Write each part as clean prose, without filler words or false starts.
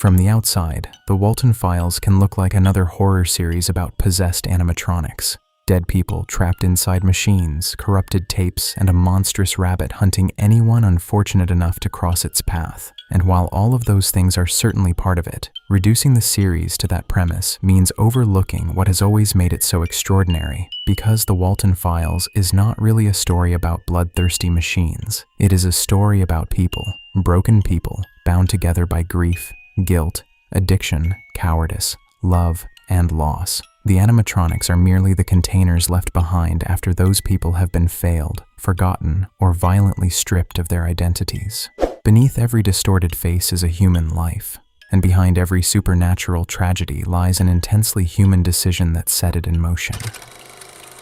From the outside, the Walten Files can look like another horror series about possessed animatronics. Dead people trapped inside machines, corrupted tapes, and a monstrous rabbit hunting anyone unfortunate enough to cross its path. And while all of those things are certainly part of it, reducing the series to that premise means overlooking what has always made it so extraordinary. Because the Walten Files is not really a story about bloodthirsty machines. It is a story about people, broken people, bound together by grief, guilt, addiction, cowardice, love, and loss. The animatronics are merely the containers left behind after those people have been failed, forgotten, or violently stripped of their identities. Beneath every distorted face is a human life, and behind every supernatural tragedy lies an intensely human decision that set it in motion.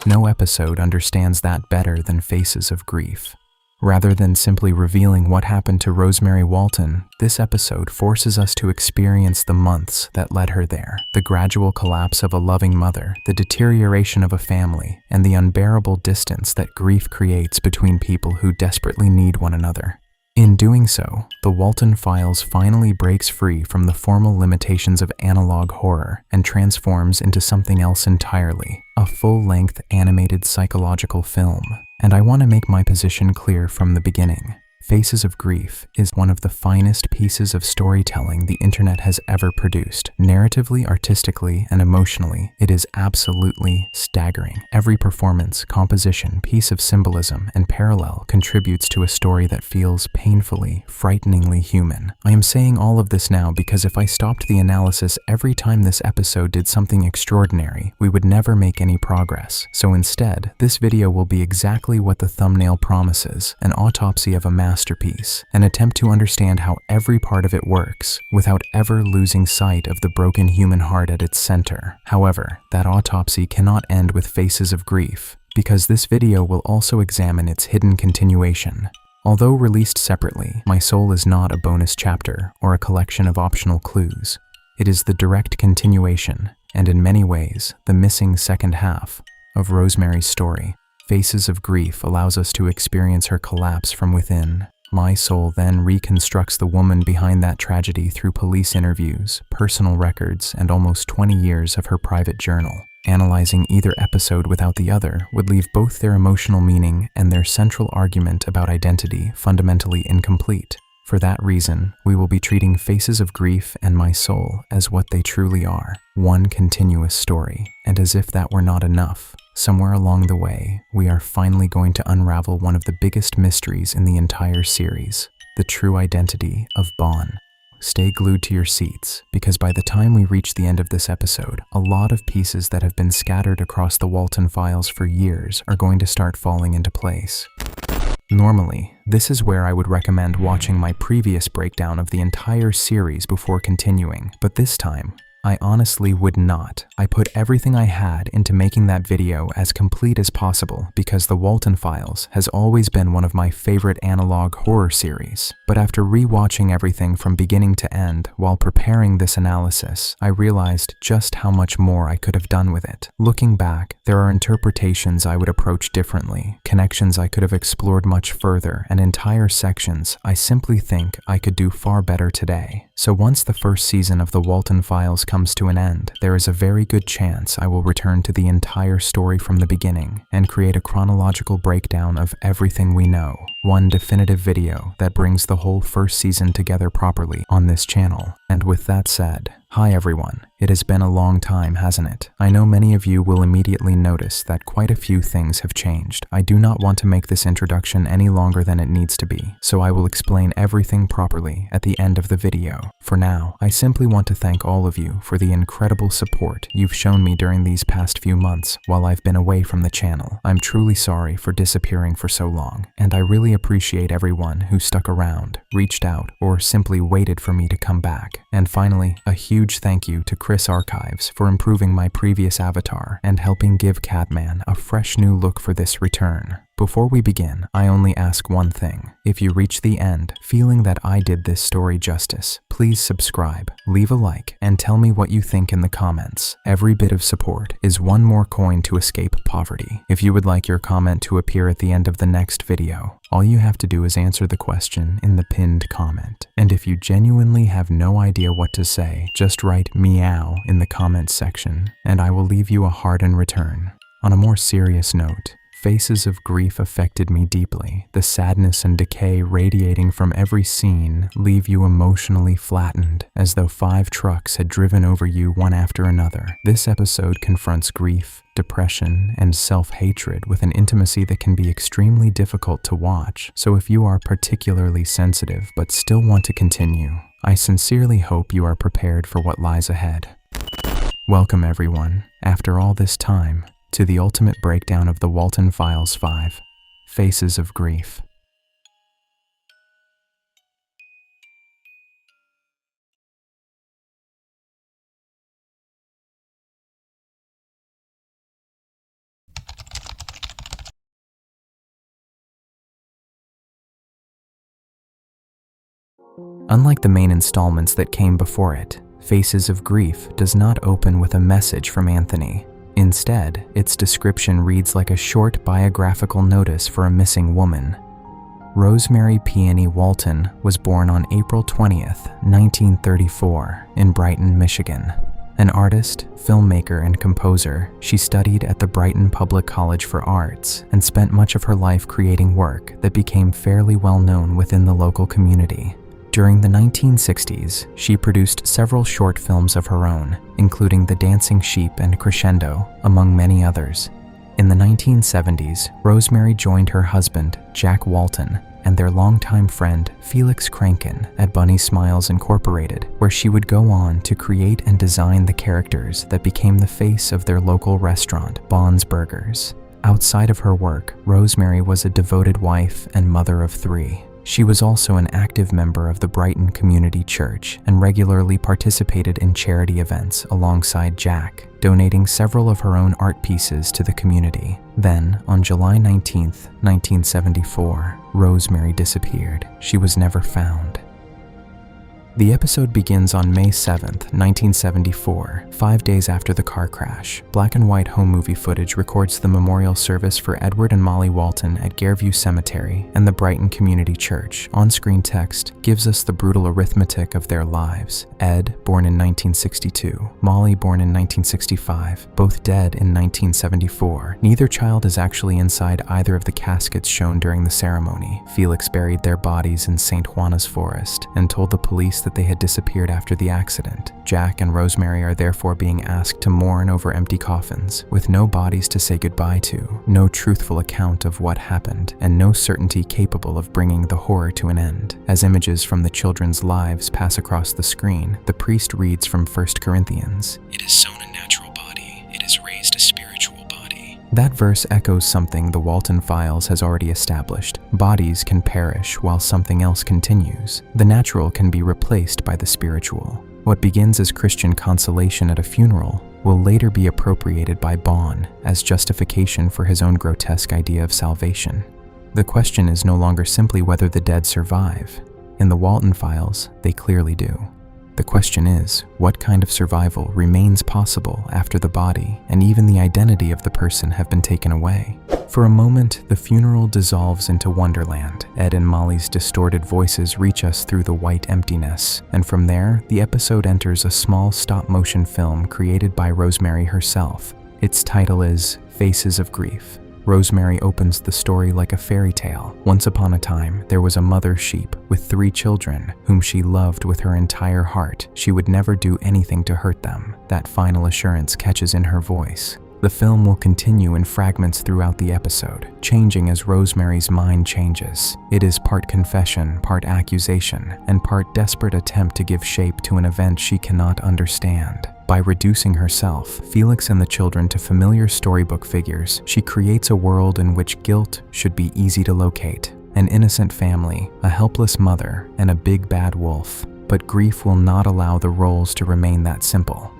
No episode understands that better than Faces of Grief. Rather than simply revealing what happened to Rosemary Walten, this episode forces us to experience the months that led her there, the gradual collapse of a loving mother, the deterioration of a family, and the unbearable distance that grief creates between people who desperately need one another. In doing so, the Walten Files finally breaks free from the formal limitations of analog horror and transforms into something else entirely, a full-length animated psychological film. And I want to make my position clear from the beginning. Faces of Grief is one of the finest pieces of storytelling the internet has ever produced. Narratively, artistically, and emotionally, it is absolutely staggering. Every performance, composition, piece of symbolism, and parallel contributes to a story that feels painfully, frighteningly human. I am saying all of this now because if I stopped the analysis every time this episode did something extraordinary, we would never make any progress. So instead, this video will be exactly what the thumbnail promises, an autopsy of a masterpiece, an attempt to understand how every part of it works without ever losing sight of the broken human heart at its center. However, that autopsy cannot end with Faces of Grief, because this video will also examine its hidden continuation. Although released separately, My Soul is not a bonus chapter or a collection of optional clues. It is the direct continuation, and in many ways, the missing second half of Rosemary's story. Faces of Grief allows us to experience her collapse from within. My Soul then reconstructs the woman behind that tragedy through police interviews, personal records, and almost 20 years of her private journal. Analyzing either episode without the other would leave both their emotional meaning and their central argument about identity fundamentally incomplete. For that reason, we will be treating Faces of Grief and My Soul as what they truly are, one continuous story. And as if that were not enough, somewhere along the way, we are finally going to unravel one of the biggest mysteries in the entire series, the true identity of Bon. Stay glued to your seats, because by the time we reach the end of this episode, a lot of pieces that have been scattered across the Walten Files for years are going to start falling into place. Normally, this is where I would recommend watching my previous breakdown of the entire series before continuing, but this time, I honestly would not. I put everything I had into making that video as complete as possible because the Walten Files has always been one of my favorite analog horror series. But after rewatching everything from beginning to end while preparing this analysis, I realized just how much more I could have done with it. Looking back, there are interpretations I would approach differently, connections I could have explored much further, and entire sections I simply think I could do far better today. So once the first season of the Walten Files comes to an end, there is a very good chance I will return to the entire story from the beginning and create a chronological breakdown of everything we know. One definitive video that brings the whole first season together properly on this channel. And with that said, hi everyone. It has been a long time, hasn't it? I know many of you will immediately notice that quite a few things have changed. I do not want to make this introduction any longer than it needs to be, so I will explain everything properly at the end of the video. For now, I simply want to thank all of you for the incredible support you've shown me during these past few months while I've been away from the channel. I'm truly sorry for disappearing for so long, and I really appreciate everyone who stuck around, reached out, or simply waited for me to come back. And finally, a huge thank you to Chris Archives for improving my previous avatar and helping give Catman a fresh new look for this return. Before we begin, I only ask one thing. If you reach the end, feeling that I did this story justice, please subscribe, leave a like, and tell me what you think in the comments. Every bit of support is one more coin to escape poverty. If you would like your comment to appear at the end of the next video, all you have to do is answer the question in the pinned comment. And if you genuinely have no idea what to say, just write meow in the comments section, and I will leave you a heart in return. On a more serious note, Faces of Grief affected me deeply. The sadness and decay radiating from every scene leave you emotionally flattened, as though 5 trucks had driven over you one after another. This episode confronts grief, depression, and self-hatred with an intimacy that can be extremely difficult to watch. So if you are particularly sensitive but still want to continue, I sincerely hope you are prepared for what lies ahead. Welcome everyone, after all this time, to the ultimate breakdown of the Walten Files 5, Faces of Grief. Unlike the main installments that came before it, Faces of Grief does not open with a message from Anthony. Instead, its description reads like a short biographical notice for a missing woman. Rosemary Walten was born on April 20th, 1934, in Brighton, Michigan. An artist, filmmaker, and composer, she studied at the Brighton Public College for Arts and spent much of her life creating work that became fairly well known within the local community. During the 1960s, she produced several short films of her own, including The Dancing Sheep and Crescendo, among many others. In the 1970s, Rosemary joined her husband, Jack Walten, and their longtime friend, Felix Kranken, at Bunny Smiles Incorporated, where she would go on to create and design the characters that became the face of their local restaurant, Bond's Burgers. Outside of her work, Rosemary was a devoted wife and mother of 3. She was also an active member of the Brighton Community Church and regularly participated in charity events alongside Jack, donating several of her own art pieces to the community. Then, on July 19, 1974, Rosemary disappeared. She was never found. The episode begins on May 7, 1974, 5 days after the car crash. Black and white home movie footage records the memorial service for Edd and Molly Walten at Gareview Cemetery and the Brighton Community Church. On-screen text gives us the brutal arithmetic of their lives. Edd, born in 1962, Molly, born in 1965, both dead in 1974. Neither child is actually inside either of the caskets shown during the ceremony. Felix buried their bodies in St. Juana's Forest and told the police that they had disappeared after the accident. Jack and Rosemary are therefore being asked to mourn over empty coffins, with no bodies to say goodbye to, no truthful account of what happened, and no certainty capable of bringing the horror to an end. As images from the children's lives pass across the screen, the priest reads from 1 Corinthians, "It is sown a natural body, it is raised a spiritual body." That verse echoes something the Walten Files has already established. Bodies can perish while something else continues. The natural can be replaced by the spiritual. What begins as Christian consolation at a funeral will later be appropriated by Bond as justification for his own grotesque idea of salvation. The question is no longer simply whether the dead survive. In the Walten Files, they clearly do. The question is, what kind of survival remains possible after the body and even the identity of the person have been taken away? For a moment, the funeral dissolves into wonderland. Edd and Molly's distorted voices reach us through the white emptiness, and from there, the episode enters a small stop-motion film created by Rosemary herself. Its title is Faces of Grief. Rosemary opens the story like a fairy tale. Once upon a time, there was a mother sheep with 3 children whom she loved with her entire heart. She would never do anything to hurt them. That final assurance catches in her voice. The film will continue in fragments throughout the episode, changing as Rosemary's mind changes. It is part confession, part accusation, and part desperate attempt to give shape to an event she cannot understand. By reducing herself, Felix and the children to familiar storybook figures, she creates a world in which guilt should be easy to locate. An innocent family, a helpless mother, and a big bad wolf. But grief will not allow the roles to remain that simple.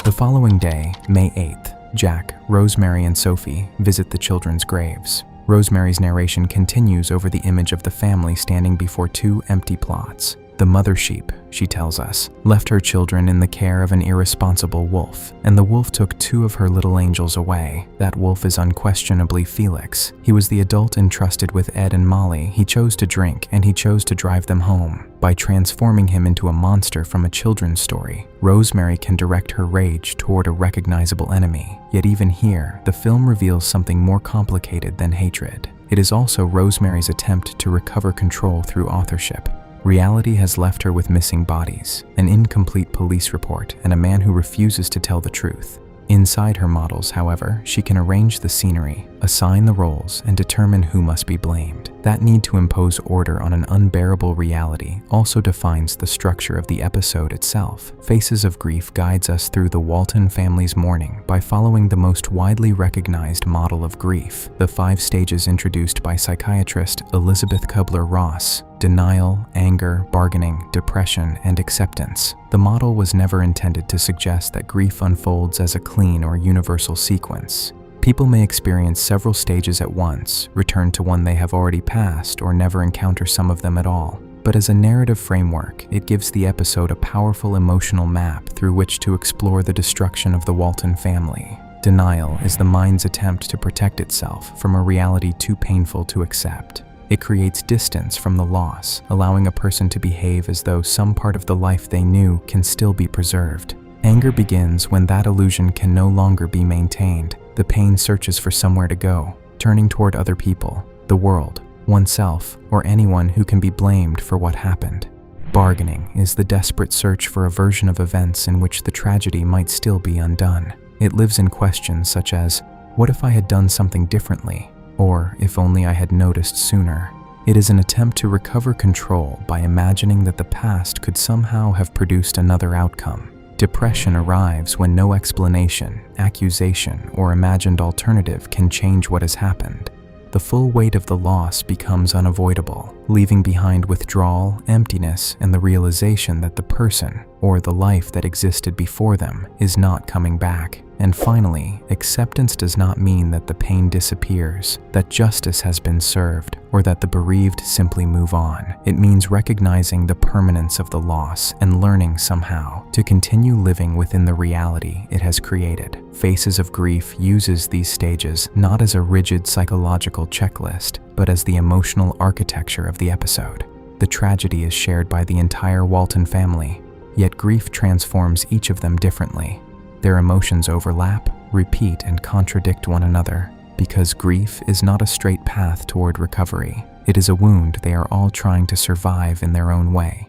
The following day, May 8th, Jack, Rosemary, and Sophie visit the children's graves. Rosemary's narration continues over the image of the family standing before two empty plots. The mother sheep, she tells us, left her children in the care of an irresponsible wolf, and the wolf took two of her little angels away. That wolf is unquestionably Felix. He was the adult entrusted with Edd and Molly. He chose to drink, and he chose to drive them home. By transforming him into a monster from a children's story, Rosemary can direct her rage toward a recognizable enemy. Yet even here, the film reveals something more complicated than hatred. It is also Rosemary's attempt to recover control through authorship. Reality has left her with missing bodies, an incomplete police report, and a man who refuses to tell the truth. Inside her models, however, she can arrange the scenery, assign the roles, and determine who must be blamed. That need to impose order on an unbearable reality also defines the structure of the episode itself. Faces of Grief guides us through the Walten family's mourning by following the most widely recognized model of grief, the 5 stages introduced by psychiatrist Elizabeth Kubler-Ross: denial, anger, bargaining, depression, and acceptance. The model was never intended to suggest that grief unfolds as a clean or universal sequence. People may experience several stages at once, return to one they have already passed, or never encounter some of them at all. But as a narrative framework, it gives the episode a powerful emotional map through which to explore the destruction of the Walten family. Denial is the mind's attempt to protect itself from a reality too painful to accept. It creates distance from the loss, allowing a person to behave as though some part of the life they knew can still be preserved. Anger begins when that illusion can no longer be maintained. The pain searches for somewhere to go, turning toward other people, the world, oneself, or anyone who can be blamed for what happened. Bargaining is the desperate search for a version of events in which the tragedy might still be undone. It lives in questions such as, what if I had done something differently? Or, if only I had noticed sooner. It is an attempt to recover control by imagining that the past could somehow have produced another outcome. Depression arrives when no explanation, accusation, or imagined alternative can change what has happened. The full weight of the loss becomes unavoidable, leaving behind withdrawal, emptiness, and the realization that the person, or the life that existed before them, is not coming back. And finally, acceptance does not mean that the pain disappears, that justice has been served, or that the bereaved simply move on. It means recognizing the permanence of the loss and learning somehow to continue living within the reality it has created. Faces of Grief uses these stages not as a rigid psychological checklist, but as the emotional architecture of the episode. The tragedy is shared by the entire Walten family, yet grief transforms each of them differently. Their emotions overlap, repeat, and contradict one another, because grief is not a straight path toward recovery. It is a wound they are all trying to survive in their own way.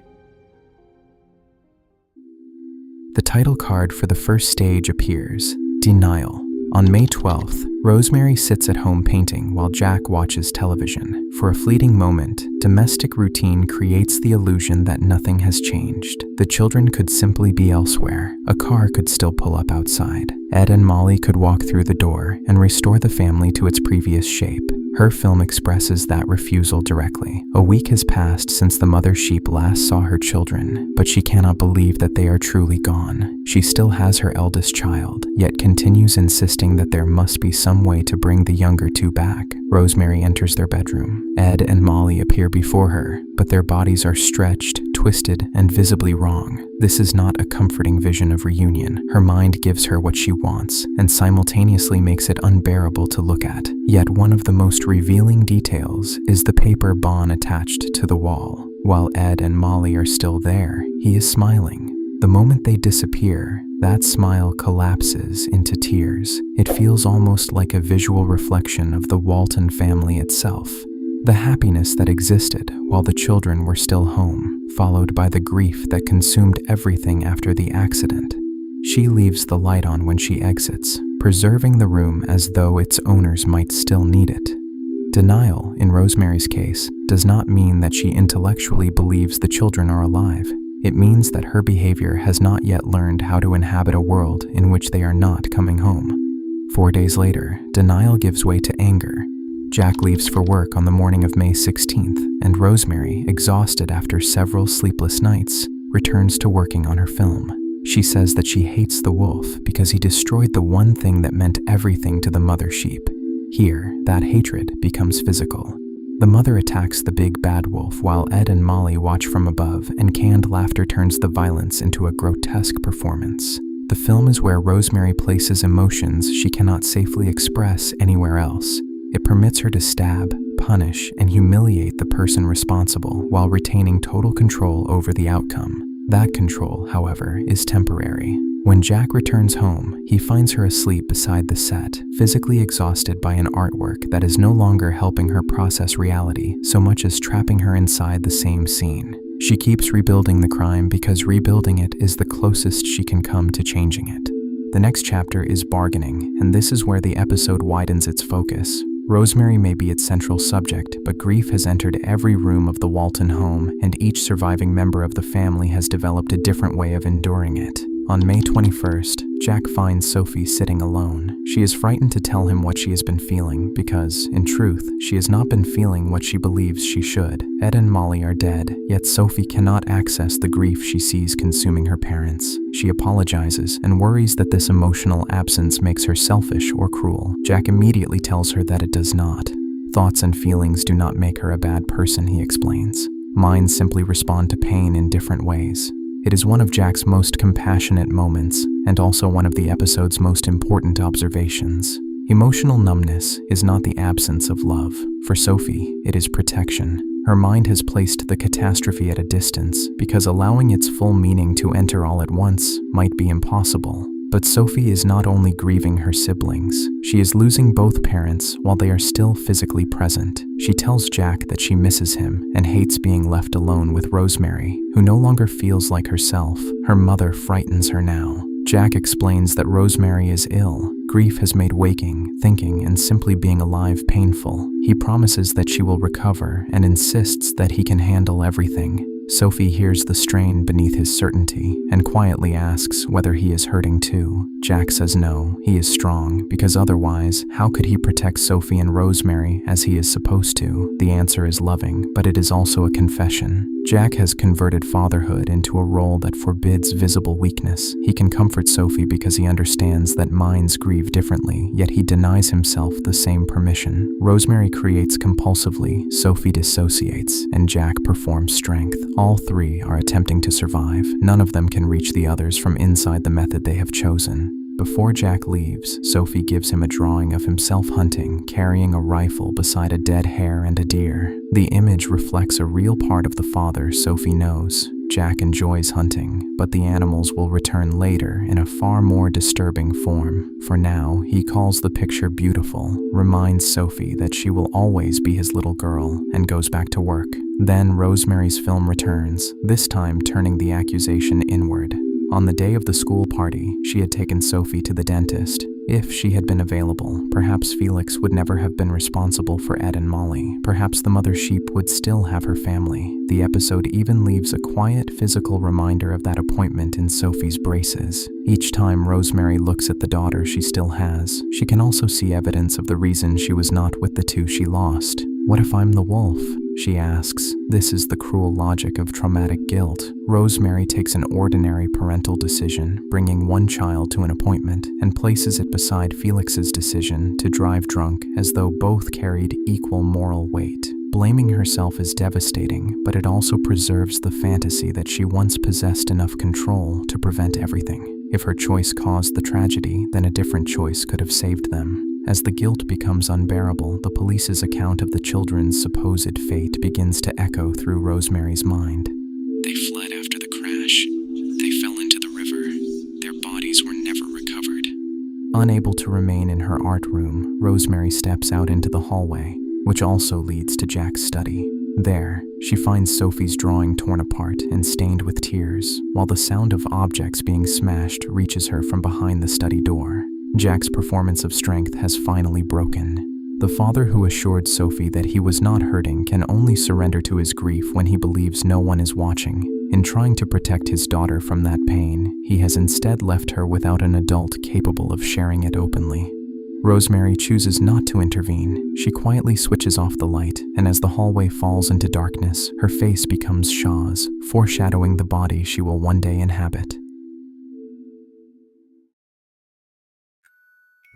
The title card for the first stage appears: Denial. On May 12th, Rosemary sits at home painting while Jack watches television. For a fleeting moment, domestic routine creates the illusion that nothing has changed. The children could simply be elsewhere. A car could still pull up outside. Edd and Molly could walk through the door and restore the family to its previous shape. Her film expresses that refusal directly. A week has passed since the mother sheep last saw her children, but she cannot believe that they are truly gone. She still has her eldest child, yet continues insisting that there must be some way to bring the younger two back. Rosemary enters their bedroom. Edd and Molly appear before her, but their bodies are stretched, twisted, and visibly wrong. This is not a comforting vision of reunion. Her mind gives her what she wants, and simultaneously makes it unbearable to look at. Yet one of the most revealing details is the paper Bon attached to the wall. While Edd and Molly are still there, he is smiling. The moment they disappear, that smile collapses into tears. It feels almost like a visual reflection of the Walten family itself. The happiness that existed while the children were still home, followed by the grief that consumed everything after the accident. She leaves the light on when she exits, preserving the room as though its owners might still need it. Denial, in Rosemary's case, does not mean that she intellectually believes the children are alive. It means that her behavior has not yet learned how to inhabit a world in which they are not coming home. 4 days later, denial gives way to anger. Jack leaves for work on the morning of May 16th, and Rosemary, exhausted after several sleepless nights, returns to working on her film. She says that she hates the wolf because he destroyed the one thing that meant everything to the mother sheep. Here, that hatred becomes physical. The mother attacks the big bad wolf while Edd and Molly watch from above, and canned laughter turns the violence into a grotesque performance. The film is where Rosemary places emotions she cannot safely express anywhere else. It permits her to stab, punish, and humiliate the person responsible while retaining total control over the outcome. That control, however, is temporary. When Jack returns home, he finds her asleep beside the set, physically exhausted by an artwork that is no longer helping her process reality so much as trapping her inside the same scene. She keeps rebuilding the crime because rebuilding it is the closest she can come to changing it. The next chapter is bargaining, and this is where the episode widens its focus. Rosemary may be its central subject, but grief has entered every room of the Walten home, and each surviving member of the family has developed a different way of enduring it. On May 21st, Jack finds Sophie sitting alone. She is frightened to tell him what she has been feeling because, in truth, she has not been feeling what she believes she should. Edd and Molly are dead, yet Sophie cannot access the grief she sees consuming her parents. She apologizes and worries that this emotional absence makes her selfish or cruel. Jack immediately tells her that it does not. Thoughts and feelings do not make her a bad person, he explains. Minds simply respond to pain in different ways. It is one of Jack's most compassionate moments, and also one of the episode's most important observations. Emotional numbness is not the absence of love. For Sophie, it is protection. Her mind has placed the catastrophe at a distance because allowing its full meaning to enter all at once might be impossible. But Sophie is not only grieving her siblings, she is losing both parents while they are still physically present. She tells Jack that she misses him and hates being left alone with Rosemary, who no longer feels like herself. Her mother frightens her now. Jack explains that Rosemary is ill. Grief has made waking, thinking, and simply being alive painful. He promises that she will recover and insists that he can handle everything. Sophie hears the strain beneath his certainty and quietly asks whether he is hurting too. Jack says no, he is strong, because otherwise, how could he protect Sophie and Rosemary as he is supposed to? The answer is loving, but it is also a confession. Jack has converted fatherhood into a role that forbids visible weakness. He can comfort Sophie because he understands that minds grieve differently, yet he denies himself the same permission. Rosemary creates compulsively, Sophie dissociates, and Jack performs strength. All three are attempting to survive. None of them can reach the others from inside the method they have chosen. Before Jack leaves, Sophie gives him a drawing of himself hunting, carrying a rifle beside a dead hare and a deer. The image reflects a real part of the father Sophie knows. Jack enjoys hunting, but the animals will return later in a far more disturbing form. For now, he calls the picture beautiful, reminds Sophie that she will always be his little girl, and goes back to work. Then Rosemary's film returns, this time turning the accusation inward. On the day of the school party, she had taken Sophie to the dentist. If she had been available, perhaps Felix would never have been responsible for Edd and Molly. Perhaps the mother sheep would still have her family. The episode even leaves a quiet physical reminder of that appointment in Sophie's braces. Each time Rosemary looks at the daughter she still has, she can also see evidence of the reason she was not with the two she lost. What if I'm the wolf? She asks. This is the cruel logic of traumatic guilt. Rosemary takes an ordinary parental decision, bringing one child to an appointment, and places it beside Felix's decision to drive drunk as though both carried equal moral weight. Blaming herself is devastating, but it also preserves the fantasy that she once possessed enough control to prevent everything. If her choice caused the tragedy, then a different choice could have saved them. As the guilt becomes unbearable, the police's account of the children's supposed fate begins to echo through Rosemary's mind. They fled after the crash. They fell into the river. Their bodies were never recovered. Unable to remain in her art room, Rosemary steps out into the hallway, which also leads to Jack's study. There, she finds Sophie's drawing torn apart and stained with tears, while the sound of objects being smashed reaches her from behind the study door. Jack's performance of strength has finally broken. The father who assured Sophie that he was not hurting can only surrender to his grief when he believes no one is watching. In trying to protect his daughter from that pain, he has instead left her without an adult capable of sharing it openly. Rosemary chooses not to intervene. She quietly switches off the light, and as the hallway falls into darkness, her face becomes Shaw's, foreshadowing the body she will one day inhabit.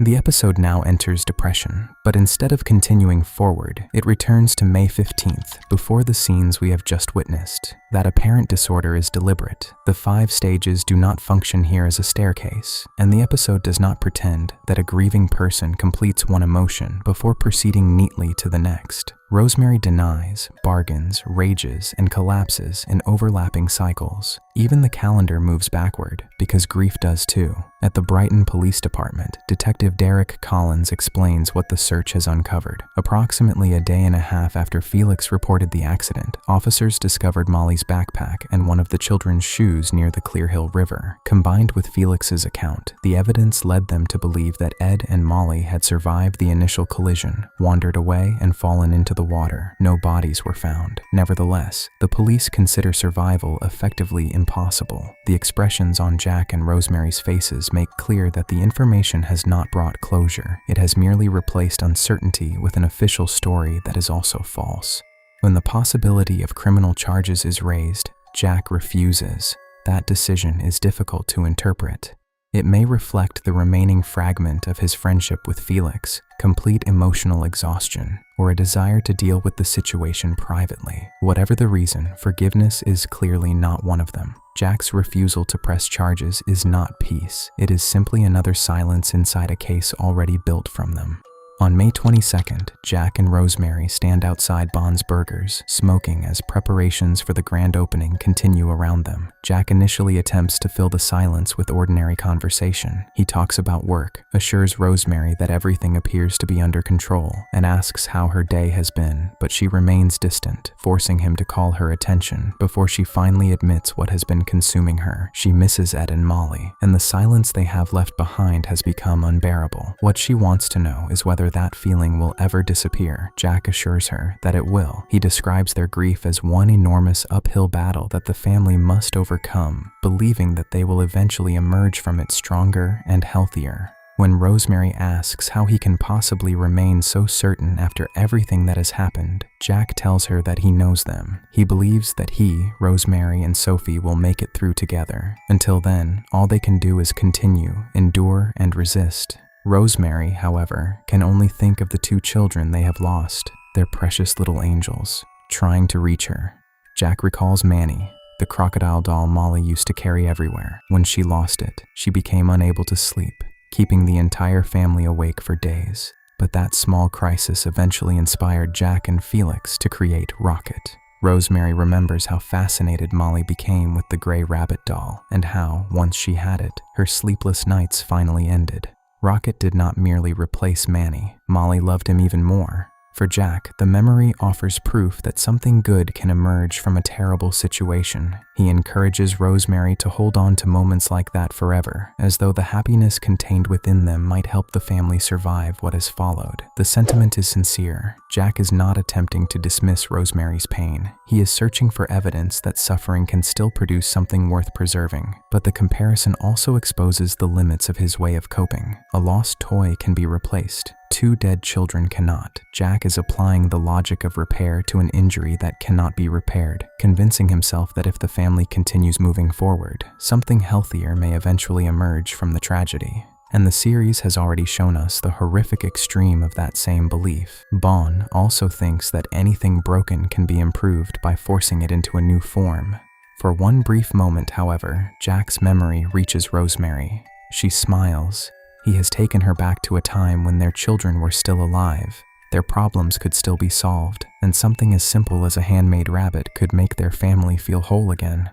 The episode now enters depression, but instead of continuing forward, it returns to May 15th, before the scenes we have just witnessed. That apparent disorder is deliberate. The 5 stages do not function here as a staircase, and the episode does not pretend that a grieving person completes one emotion before proceeding neatly to the next. Rosemary denies, bargains, rages, and collapses in overlapping cycles. Even the calendar moves backward, because grief does too. At the Brighton Police Department, Detective Derek Collins explains what the search has uncovered. Approximately a day and a half after Felix reported the accident, officers discovered Molly's backpack and one of the children's shoes near the Clear Hill River. Combined with Felix's account, the evidence led them to believe that Edd and Molly had survived the initial collision, wandered away, and fallen into the water. No bodies were found. Nevertheless, the police consider survival effectively impossible. The expressions on Jack and Rosemary's faces make clear that the information has not brought closure. It has merely replaced uncertainty with an official story that is also false. When the possibility of criminal charges is raised, Jack refuses. That decision is difficult to interpret. It may reflect the remaining fragment of his friendship with Felix, complete emotional exhaustion, or a desire to deal with the situation privately. Whatever the reason, forgiveness is clearly not one of them. Jack's refusal to press charges is not peace. It is simply another silence inside a case already built from them. On May 22nd, Jack and Rosemary stand outside Bond's Burgers, smoking as preparations for the grand opening continue around them. Jack initially attempts to fill the silence with ordinary conversation. He talks about work, assures Rosemary that everything appears to be under control, and asks how her day has been, but she remains distant, forcing him to call her attention before she finally admits what has been consuming her. She misses Edd and Molly, and the silence they have left behind has become unbearable. What she wants to know is whether that feeling will ever disappear. Jack assures her that it will. He describes their grief as one enormous uphill battle that the family must overcome, believing that they will eventually emerge from it stronger and healthier. When Rosemary asks how he can possibly remain so certain after everything that has happened, Jack tells her that he knows them. He believes that he, Rosemary, and Sophie will make it through together. Until then, all they can do is continue, endure, and resist. Rosemary, however, can only think of the 2 children they have lost, their precious little angels, trying to reach her. Jack recalls Manny, the crocodile doll Molly used to carry everywhere. When she lost it, she became unable to sleep, keeping the entire family awake for days. But that small crisis eventually inspired Jack and Felix to create Rocket. Rosemary remembers how fascinated Molly became with the gray rabbit doll, and how, once she had it, her sleepless nights finally ended. Rocket did not merely replace Manny. Molly loved him even more. For Jack, the memory offers proof that something good can emerge from a terrible situation. He encourages Rosemary to hold on to moments like that forever, as though the happiness contained within them might help the family survive what has followed. The sentiment is sincere. Jack is not attempting to dismiss Rosemary's pain. He is searching for evidence that suffering can still produce something worth preserving. But the comparison also exposes the limits of his way of coping. A lost toy can be replaced. 2 dead children cannot. Jack is applying the logic of repair to an injury that cannot be repaired, convincing himself that if the family continues moving forward, something healthier may eventually emerge from the tragedy. And the series has already shown us the horrific extreme of that same belief. Bond also thinks that anything broken can be improved by forcing it into a new form. For one brief moment, however, Jack's memory reaches Rosemary. She smiles. He has taken her back to a time when their children were still alive. Their problems could still be solved, and something as simple as a handmade rabbit could make their family feel whole again.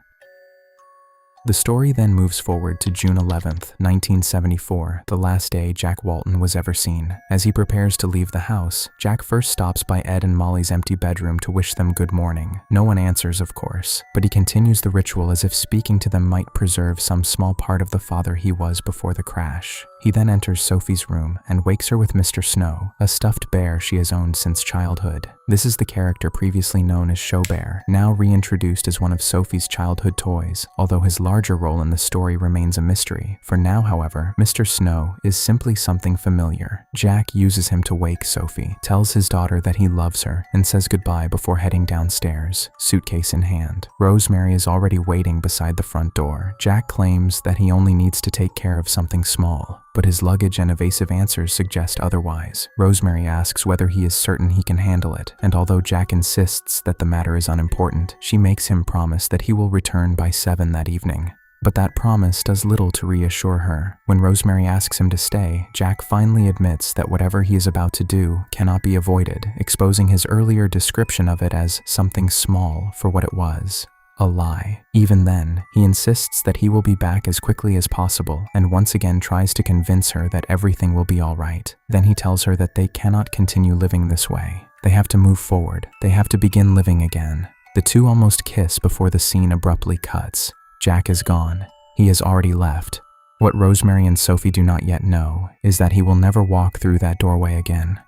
The story then moves forward to June 11th, 1974, the last day Jack Walten was ever seen. As he prepares to leave the house, Jack first stops by Edd and Molly's empty bedroom to wish them good morning. No one answers, of course, but he continues the ritual as if speaking to them might preserve some small part of the father he was before the crash. He then enters Sophie's room and wakes her with Mr. Snow, a stuffed bear she has owned since childhood. This is the character previously known as Showbear, now reintroduced as one of Sophie's childhood toys, although his larger role in the story remains a mystery. For now, however, Mr. Snow is simply something familiar. Jack uses him to wake Sophie, tells his daughter that he loves her, and says goodbye before heading downstairs, suitcase in hand. Rosemary is already waiting beside the front door. Jack claims that he only needs to take care of something small, but his luggage and evasive answers suggest otherwise. Rosemary asks whether he is certain he can handle it, and although Jack insists that the matter is unimportant, she makes him promise that he will return by 7 that evening. But that promise does little to reassure her. When Rosemary asks him to stay, Jack finally admits that whatever he is about to do cannot be avoided, exposing his earlier description of it as something small for what it was. A lie. Even then, he insists that he will be back as quickly as possible and once again tries to convince her that everything will be all right. Then he tells her that they cannot continue living this way. They have to move forward. They have to begin living again. The two almost kiss before the scene abruptly cuts. Jack is gone. He has already left. What Rosemary and Sophie do not yet know is that he will never walk through that doorway again.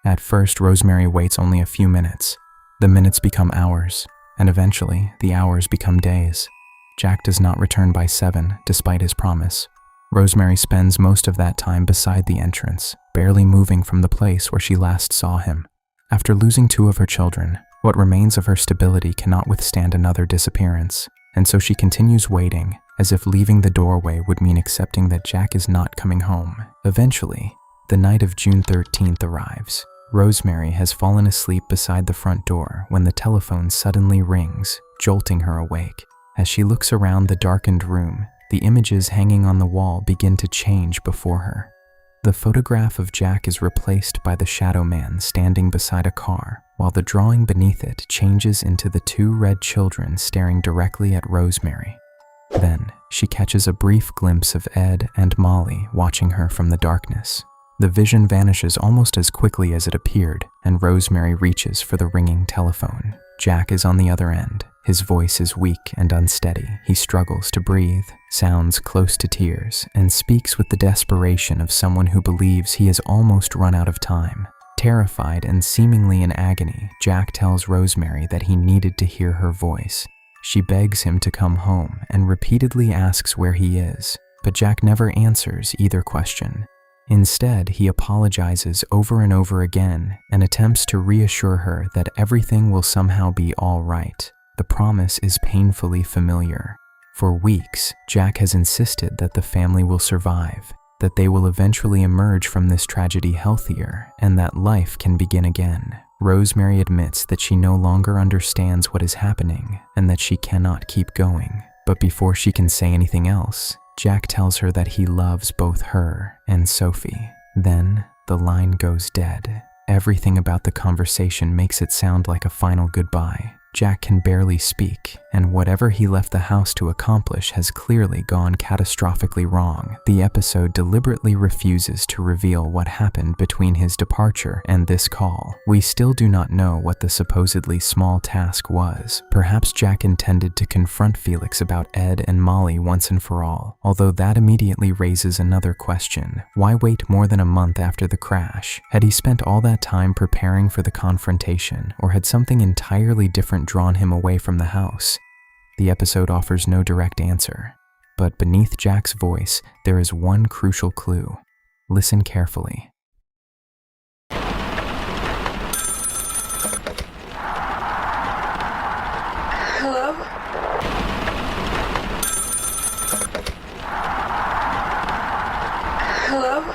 At first, Rosemary waits only a few minutes. The minutes become hours. And eventually, the hours become days. Jack does not return by 7, despite his promise. Rosemary spends most of that time beside the entrance, barely moving from the place where she last saw him. After losing 2 of her children, what remains of her stability cannot withstand another disappearance, and so she continues waiting, as if leaving the doorway would mean accepting that Jack is not coming home. Eventually, the night of June 13th arrives. Rosemary has fallen asleep beside the front door when the telephone suddenly rings, jolting her awake. As she looks around the darkened room, the images hanging on the wall begin to change before her. The photograph of Jack is replaced by the shadow man standing beside a car, while the drawing beneath it changes into the 2 red children staring directly at Rosemary. Then, she catches a brief glimpse of Edd and Molly watching her from the darkness. The vision vanishes almost as quickly as it appeared, and Rosemary reaches for the ringing telephone. Jack is on the other end. His voice is weak and unsteady. He struggles to breathe, sounds close to tears, and speaks with the desperation of someone who believes he has almost run out of time. Terrified and seemingly in agony, Jack tells Rosemary that he needed to hear her voice. She begs him to come home and repeatedly asks where he is, but Jack never answers either question. Instead, he apologizes over and over again and attempts to reassure her that everything will somehow be all right. The promise is painfully familiar. For weeks, Jack has insisted that the family will survive, that they will eventually emerge from this tragedy healthier, and that life can begin again. Rosemary admits that she no longer understands what is happening and that she cannot keep going. But before she can say anything else, Jack tells her that he loves both her and Sophie. Then, the line goes dead. Everything about the conversation makes it sound like a final goodbye. Jack can barely speak, and whatever he left the house to accomplish has clearly gone catastrophically wrong. The episode deliberately refuses to reveal what happened between his departure and this call. We still do not know what the supposedly small task was. Perhaps Jack intended to confront Felix about Edd and Molly once and for all, although that immediately raises another question. Why wait more than a month after the crash? Had he spent all that time preparing for the confrontation, or had something entirely different drawn him away from the house? The episode offers no direct answer, but beneath Jack's voice, there is one crucial clue. Listen carefully. Hello? Hello?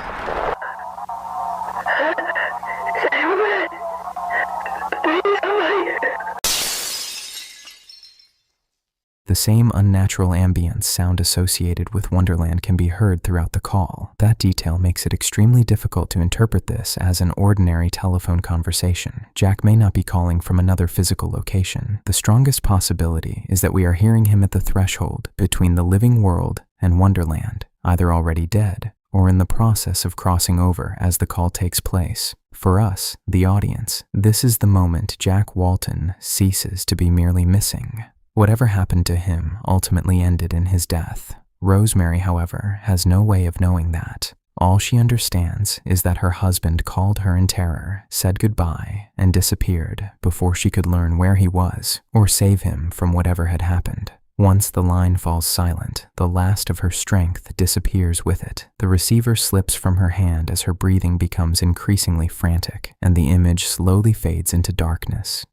The same unnatural ambience sound associated with Wonderland can be heard throughout the call. That detail makes it extremely difficult to interpret this as an ordinary telephone conversation. Jack may not be calling from another physical location. The strongest possibility is that we are hearing him at the threshold between the living world and Wonderland, either already dead or in the process of crossing over as the call takes place. For us, the audience, this is the moment Jack Walten ceases to be merely missing. Whatever happened to him ultimately ended in his death. Rosemary, however, has no way of knowing that. All she understands is that her husband called her in terror, said goodbye, and disappeared before she could learn where he was or save him from whatever had happened. Once the line falls silent, the last of her strength disappears with it. The receiver slips from her hand as her breathing becomes increasingly frantic, and the image slowly fades into darkness.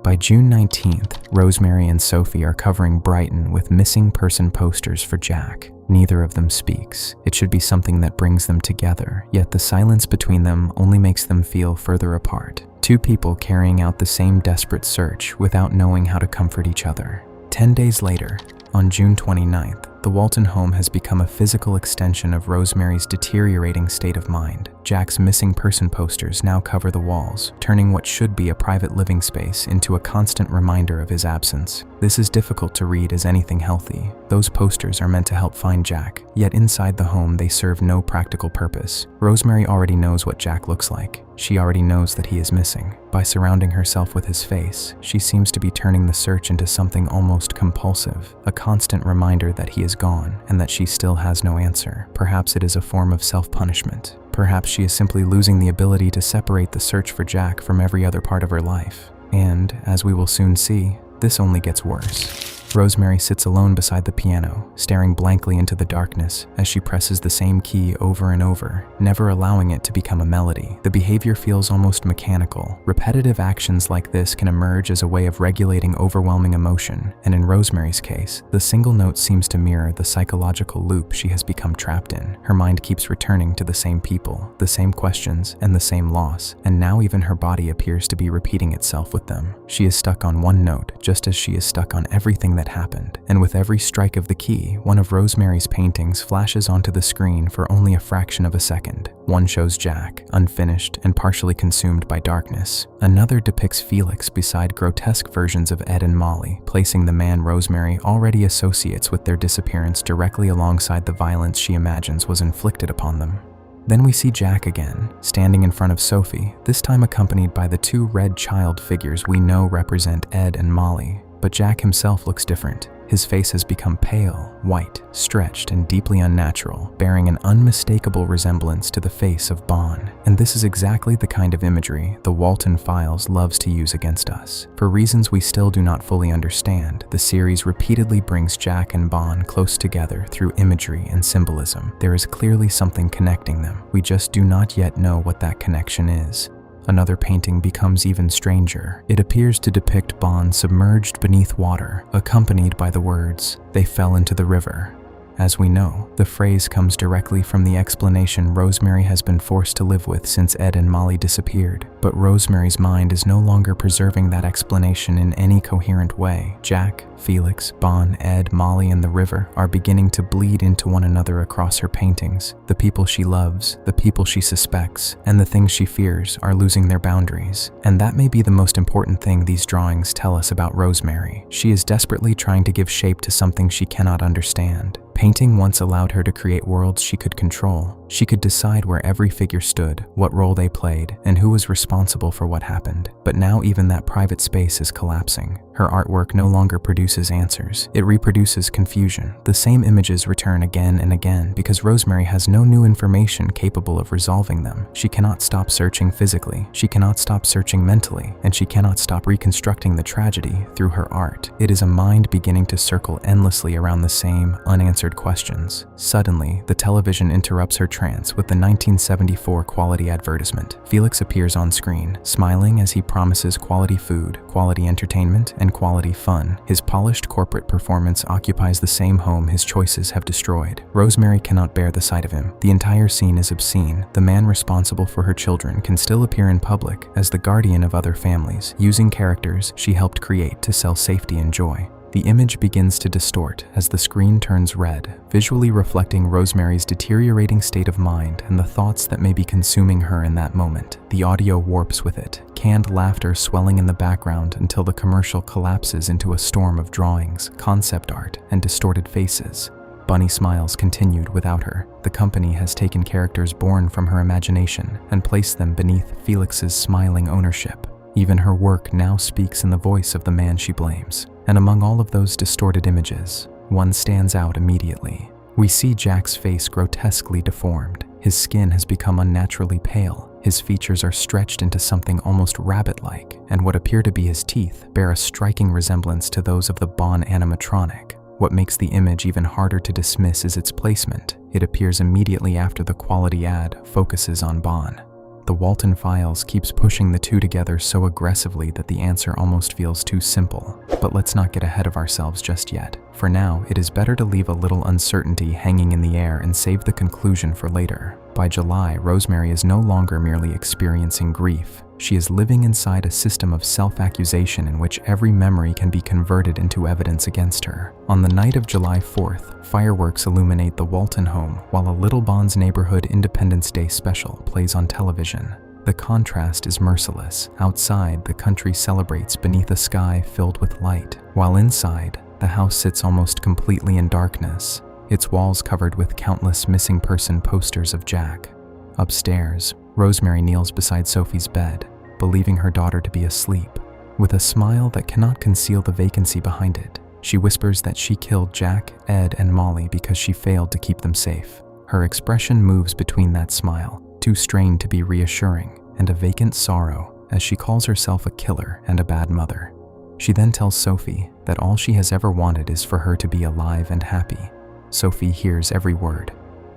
By June 19th, Rosemary and Sophie are covering Brighton with missing person posters for Jack. Neither of them speaks. It should be something that brings them together, yet the silence between them only makes them feel further apart. Two people carrying out the same desperate search without knowing how to comfort each other. 10 days later, on June 29th, the Walten home has become a physical extension of Rosemary's deteriorating state of mind. Jack's missing person posters now cover the walls, turning what should be a private living space into a constant reminder of his absence. This is difficult to read as anything healthy. Those posters are meant to help find Jack, yet inside the home they serve no practical purpose. Rosemary already knows what Jack looks like. She already knows that he is missing. By surrounding herself with his face, she seems to be turning the search into something almost compulsive, a constant reminder that he is gone and that she still has no answer. Perhaps it is a form of self-punishment. Perhaps she is simply losing the ability to separate the search for Jack from every other part of her life. And, as we will soon see, this only gets worse. Rosemary sits alone beside the piano, staring blankly into the darkness as she presses the same key over and over, never allowing it to become a melody. The behavior feels almost mechanical. Repetitive actions like this can emerge as a way of regulating overwhelming emotion, and in Rosemary's case, the single note seems to mirror the psychological loop she has become trapped in. Her mind keeps returning to the same people, the same questions, and the same loss, and now even her body appears to be repeating itself with them. She is stuck on one note, just as she is stuck on everything that happened, and with every strike of the key, one of Rosemary's paintings flashes onto the screen for only a fraction of a second. One shows Jack, unfinished and partially consumed by darkness. Another depicts Felix beside grotesque versions of Edd and Molly, placing the man Rosemary already associates with their disappearance directly alongside the violence she imagines was inflicted upon them. Then we see Jack again, standing in front of Sophie, this time accompanied by the two red child figures we know represent Edd and Molly. But Jack himself looks different. His face has become pale, white, stretched, and deeply unnatural, bearing an unmistakable resemblance to the face of Bon. And this is exactly the kind of imagery the Walten Files loves to use against us. For reasons we still do not fully understand, the series repeatedly brings Jack and Bon close together through imagery and symbolism. There is clearly something connecting them. We just do not yet know what that connection is. Another painting becomes even stranger. It appears to depict Bon submerged beneath water, accompanied by the words, "They fell into the river." As we know, the phrase comes directly from the explanation Rosemary has been forced to live with since Edd and Molly disappeared. But Rosemary's mind is no longer preserving that explanation in any coherent way. Jack, Felix, Bon, Edd, Molly, and the river are beginning to bleed into one another across her paintings. The people she loves, the people she suspects, and the things she fears are losing their boundaries. And that may be the most important thing these drawings tell us about Rosemary. She is desperately trying to give shape to something she cannot understand. Painting once allowed her to create worlds she could control. She could decide where every figure stood, what role they played, and who was responsible for what happened. But now even that private space is collapsing. Her artwork no longer produces answers. It reproduces confusion. The same images return again and again because Rosemary has no new information capable of resolving them. She cannot stop searching physically. She cannot stop searching mentally. And she cannot stop reconstructing the tragedy through her art. It is a mind beginning to circle endlessly around the same unanswered questions. Suddenly, the television interrupts her trance with the 1974 quality advertisement. Felix appears on screen, smiling as he promises quality food, quality entertainment, and quality fun. His polished corporate performance occupies the same home his choices have destroyed. Rosemary cannot bear the sight of him. The entire scene is obscene. The man responsible for her children can still appear in public as the guardian of other families, using characters she helped create to sell safety and joy. The image begins to distort as the screen turns red, visually reflecting Rosemary's deteriorating state of mind and the thoughts that may be consuming her in that moment. The audio warps with it, canned laughter swelling in the background until the commercial collapses into a storm of drawings, concept art, and distorted faces. Bunny smiles continued without her. The company has taken characters born from her imagination and placed them beneath Felix's smiling ownership. Even her work now speaks in the voice of the man she blames. And among all of those distorted images, one stands out immediately. We see Jack's face grotesquely deformed. His skin has become unnaturally pale. His features are stretched into something almost rabbit-like, and what appear to be his teeth bear a striking resemblance to those of the Bon animatronic. What makes the image even harder to dismiss is its placement. It appears immediately after the quality ad focuses on Bon. The Walten Files keeps pushing the two together so aggressively that the answer almost feels too simple. But let's not get ahead of ourselves just yet. For now, it is better to leave a little uncertainty hanging in the air and save the conclusion for later. By July, Rosemary is no longer merely experiencing grief. She is living inside a system of self-accusation in which every memory can be converted into evidence against her. On the night of July 4th, fireworks illuminate the Walten home while a Little Bon's Neighborhood Independence Day special plays on television. The contrast is merciless. Outside, the country celebrates beneath a sky filled with light, while inside, the house sits almost completely in darkness, its walls covered with countless missing person posters of Jack. Upstairs, Rosemary kneels beside Sophie's bed, believing her daughter to be asleep. With a smile that cannot conceal the vacancy behind it, she whispers that she killed Jack, Ed, and Molly because she failed to keep them safe. Her expression moves between that smile, too strained to be reassuring, and a vacant sorrow as she calls herself a killer and a bad mother. She then tells Sophie that all she has ever wanted is for her to be alive and happy. Sophie hears every word.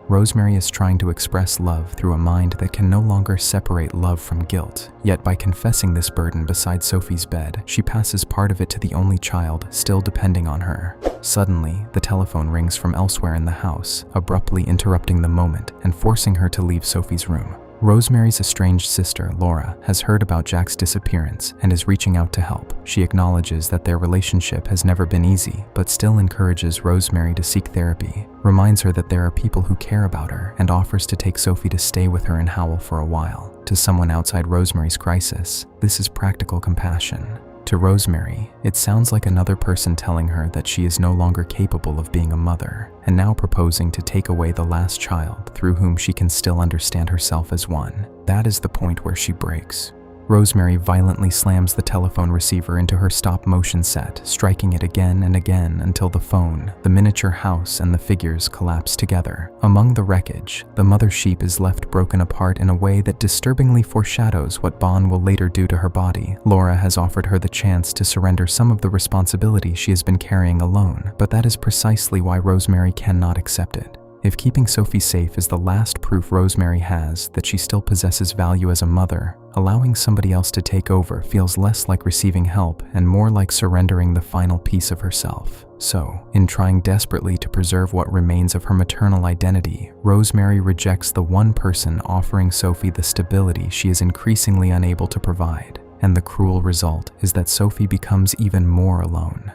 Rosemary is trying to express love through a mind that can no longer separate love from guilt. Yet by confessing this burden beside Sophie's bed, she passes part of it to the only child still depending on her. Suddenly, the telephone rings from elsewhere in the house, abruptly interrupting the moment and forcing her to leave Sophie's room. Rosemary's estranged sister, Laura, has heard about Jack's disappearance and is reaching out to help. She acknowledges that their relationship has never been easy, but still encourages Rosemary to seek therapy, reminds her that there are people who care about her, and offers to take Sophie to stay with her in Howell for a while. To someone outside Rosemary's crisis, this is practical compassion. To Rosemary, it sounds like another person telling her that she is no longer capable of being a mother, and now proposing to take away the last child through whom she can still understand herself as one. That is the point where she breaks. Rosemary violently slams the telephone receiver into her stop-motion set, striking it again and again until the phone, the miniature house, and the figures collapse together. Among the wreckage, the mother sheep is left broken apart in a way that disturbingly foreshadows what Bon will later do to her body. Laura has offered her the chance to surrender some of the responsibility she has been carrying alone, but that is precisely why Rosemary cannot accept it. If keeping Sophie safe is the last proof Rosemary has that she still possesses value as a mother, allowing somebody else to take over feels less like receiving help and more like surrendering the final piece of herself. So, in trying desperately to preserve what remains of her maternal identity, Rosemary rejects the one person offering Sophie the stability she is increasingly unable to provide. And the cruel result is that Sophie becomes even more alone.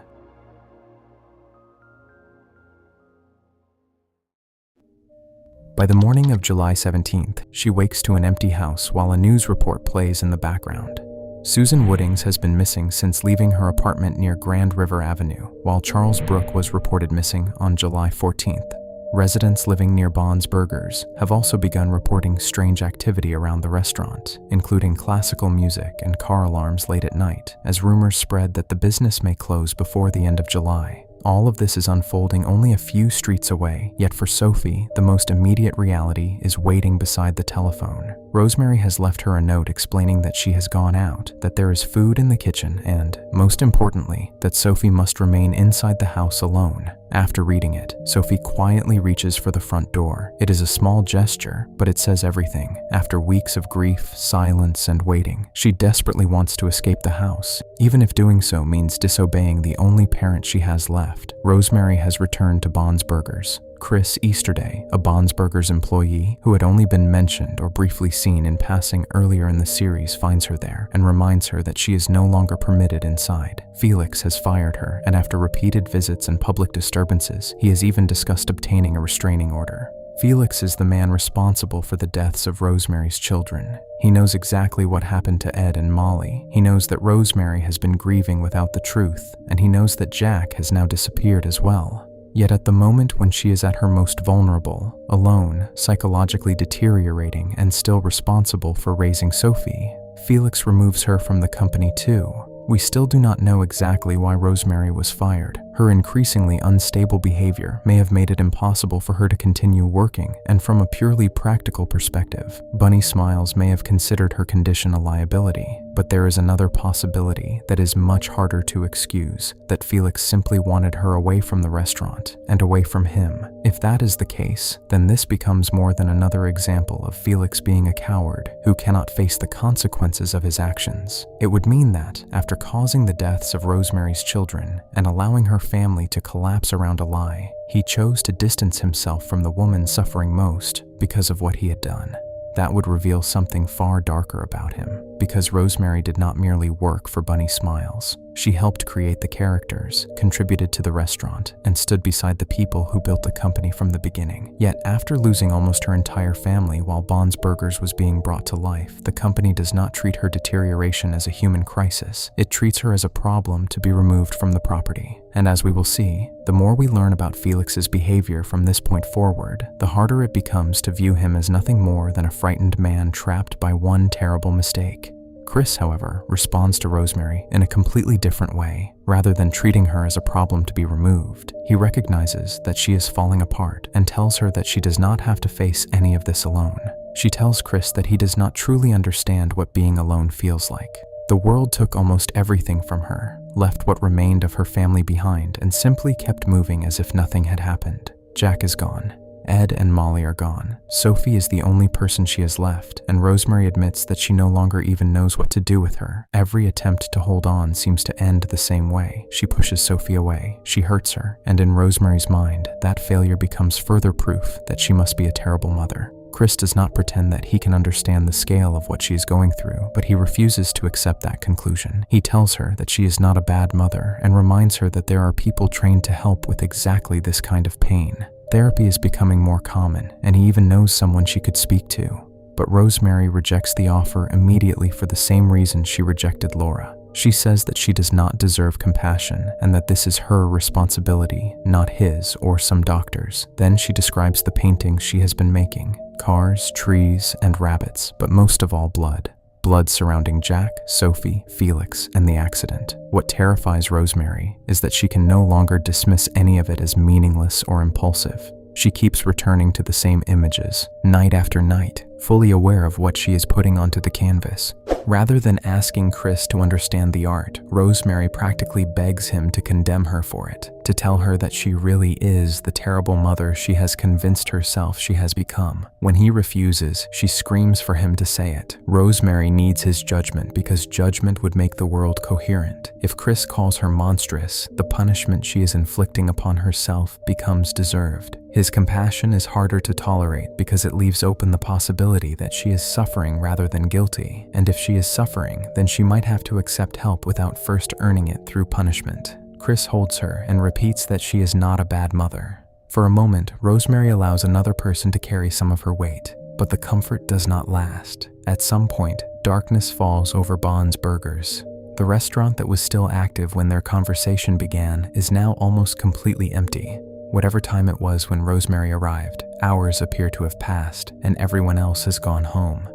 By the morning of July 17th, she wakes to an empty house while a news report plays in the background. Susan Woodings has been missing since leaving her apartment near Grand River Avenue, while Charles Brooke was reported missing on July 14th. Residents living near Bon's Burgers have also begun reporting strange activity around the restaurant, including classical music and car alarms late at night, as rumors spread that the business may close before the end of July. All of this is unfolding only a few streets away, yet for Sophie, the most immediate reality is waiting beside the telephone. Rosemary has left her a note explaining that she has gone out, that there is food in the kitchen, and, most importantly, that Sophie must remain inside the house alone. After reading it, Sophie quietly reaches for the front door. It is a small gesture, but it says everything. After weeks of grief, silence, and waiting, she desperately wants to escape the house, even if doing so means disobeying the only parent she has left. Rosemary has returned to Bon's Burgers. Chris Easterday, a Bon's Burgers employee who had only been mentioned or briefly seen in passing earlier in the series, finds her there and reminds her that she is no longer permitted inside. Felix has fired her, and after repeated visits and public disturbances, he has even discussed obtaining a restraining order. Felix is the man responsible for the deaths of Rosemary's children. He knows exactly what happened to Ed and Molly. He knows that Rosemary has been grieving without the truth, and he knows that Jack has now disappeared as well. Yet at the moment when she is at her most vulnerable, alone, psychologically deteriorating, and still responsible for raising Sophie, Felix removes her from the company too. We still do not know exactly why Rosemary was fired. Her increasingly unstable behavior may have made it impossible for her to continue working, and from a purely practical perspective, Bunny Smiles may have considered her condition a liability. But there is another possibility that is much harder to excuse, that Felix simply wanted her away from the restaurant and away from him. If that is the case, then this becomes more than another example of Felix being a coward who cannot face the consequences of his actions. It would mean that, after causing the deaths of Rosemary's children and allowing her family to collapse around a lie, he chose to distance himself from the woman suffering most because of what he had done. That would reveal something far darker about him, because Rosemary did not merely work for Bunny Smiles. She helped create the characters, contributed to the restaurant, and stood beside the people who built the company from the beginning. Yet, after losing almost her entire family while Bond's Burgers was being brought to life, the company does not treat her deterioration as a human crisis. It treats her as a problem to be removed from the property. And as we will see, the more we learn about Felix's behavior from this point forward, the harder it becomes to view him as nothing more than a frightened man trapped by one terrible mistake. Chris, however, responds to Rosemary in a completely different way. Rather than treating her as a problem to be removed, he recognizes that she is falling apart and tells her that she does not have to face any of this alone. She tells Chris that he does not truly understand what being alone feels like. The world took almost everything from her, left what remained of her family behind, and simply kept moving as if nothing had happened. Jack is gone. Edd and Molly are gone. Sophie is the only person she has left, and Rosemary admits that she no longer even knows what to do with her. Every attempt to hold on seems to end the same way. She pushes Sophie away, she hurts her, and in Rosemary's mind, that failure becomes further proof that she must be a terrible mother. Chris does not pretend that he can understand the scale of what she is going through, but he refuses to accept that conclusion. He tells her that she is not a bad mother and reminds her that there are people trained to help with exactly this kind of pain. Therapy is becoming more common, and he even knows someone she could speak to. But Rosemary rejects the offer immediately for the same reason she rejected Laura. She says that she does not deserve compassion and that this is her responsibility, not his or some doctor's. Then she describes the paintings she has been making: cars, trees, and rabbits, but most of all blood. Blood surrounding Jack, Sophie, Felix, and the accident. What terrifies Rosemary is that she can no longer dismiss any of it as meaningless or impulsive. She keeps returning to the same images, night after night, fully aware of what she is putting onto the canvas. Rather than asking Chris to understand the art, Rosemary practically begs him to condemn her for it, to tell her that she really is the terrible mother she has convinced herself she has become. When he refuses, she screams for him to say it. Rosemary needs his judgment because judgment would make the world coherent. If Chris calls her monstrous, the punishment she is inflicting upon herself becomes deserved. His compassion is harder to tolerate because it leaves open the possibility that she is suffering rather than guilty, and if she is suffering, then she might have to accept help without first earning it through punishment. Chris holds her and repeats that she is not a bad mother. For a moment, Rosemary allows another person to carry some of her weight, but the comfort does not last. At some point, darkness falls over Bond's Burgers. The restaurant that was still active when their conversation began is now almost completely empty. Whatever time it was when Rosemary arrived, hours appear to have passed, and everyone else has gone home.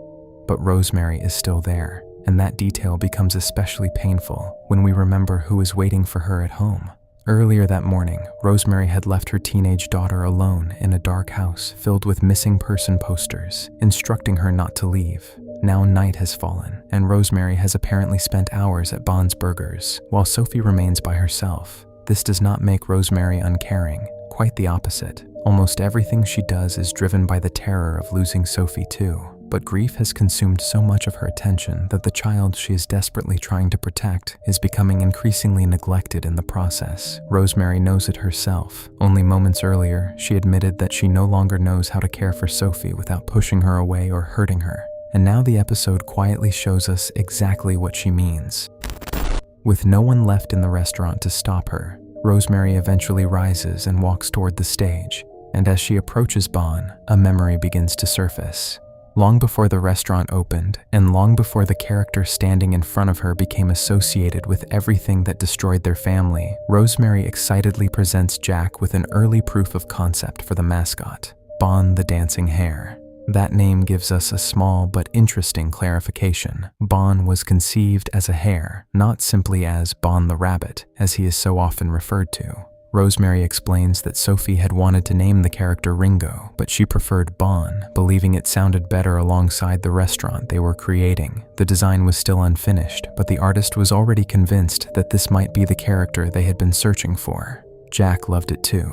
But Rosemary is still there, and that detail becomes especially painful when we remember who is waiting for her at home. Earlier that morning, Rosemary had left her teenage daughter alone in a dark house filled with missing person posters, instructing her not to leave. Now night has fallen, and Rosemary has apparently spent hours at Bond's Burgers, while Sophie remains by herself. This does not make Rosemary uncaring. Quite the opposite. Almost everything she does is driven by the terror of losing Sophie too. But grief has consumed so much of her attention that the child she is desperately trying to protect is becoming increasingly neglected in the process. Rosemary knows it herself. Only moments earlier, she admitted that she no longer knows how to care for Sophie without pushing her away or hurting her. And now the episode quietly shows us exactly what she means. With no one left in the restaurant to stop her, Rosemary eventually rises and walks toward the stage, and as she approaches Bond, a memory begins to surface. Long before the restaurant opened, and long before the character standing in front of her became associated with everything that destroyed their family, Rosemary excitedly presents Jack with an early proof of concept for the mascot, Bond the Dancing Hare. That name gives us a small but interesting clarification. Bond was conceived as a hare, not simply as Bond the Rabbit, as he is so often referred to. Rosemary explains that Sophie had wanted to name the character Ringo, but she preferred Bon, believing it sounded better alongside the restaurant they were creating. The design was still unfinished, but the artist was already convinced that this might be the character they had been searching for. Jack loved it too.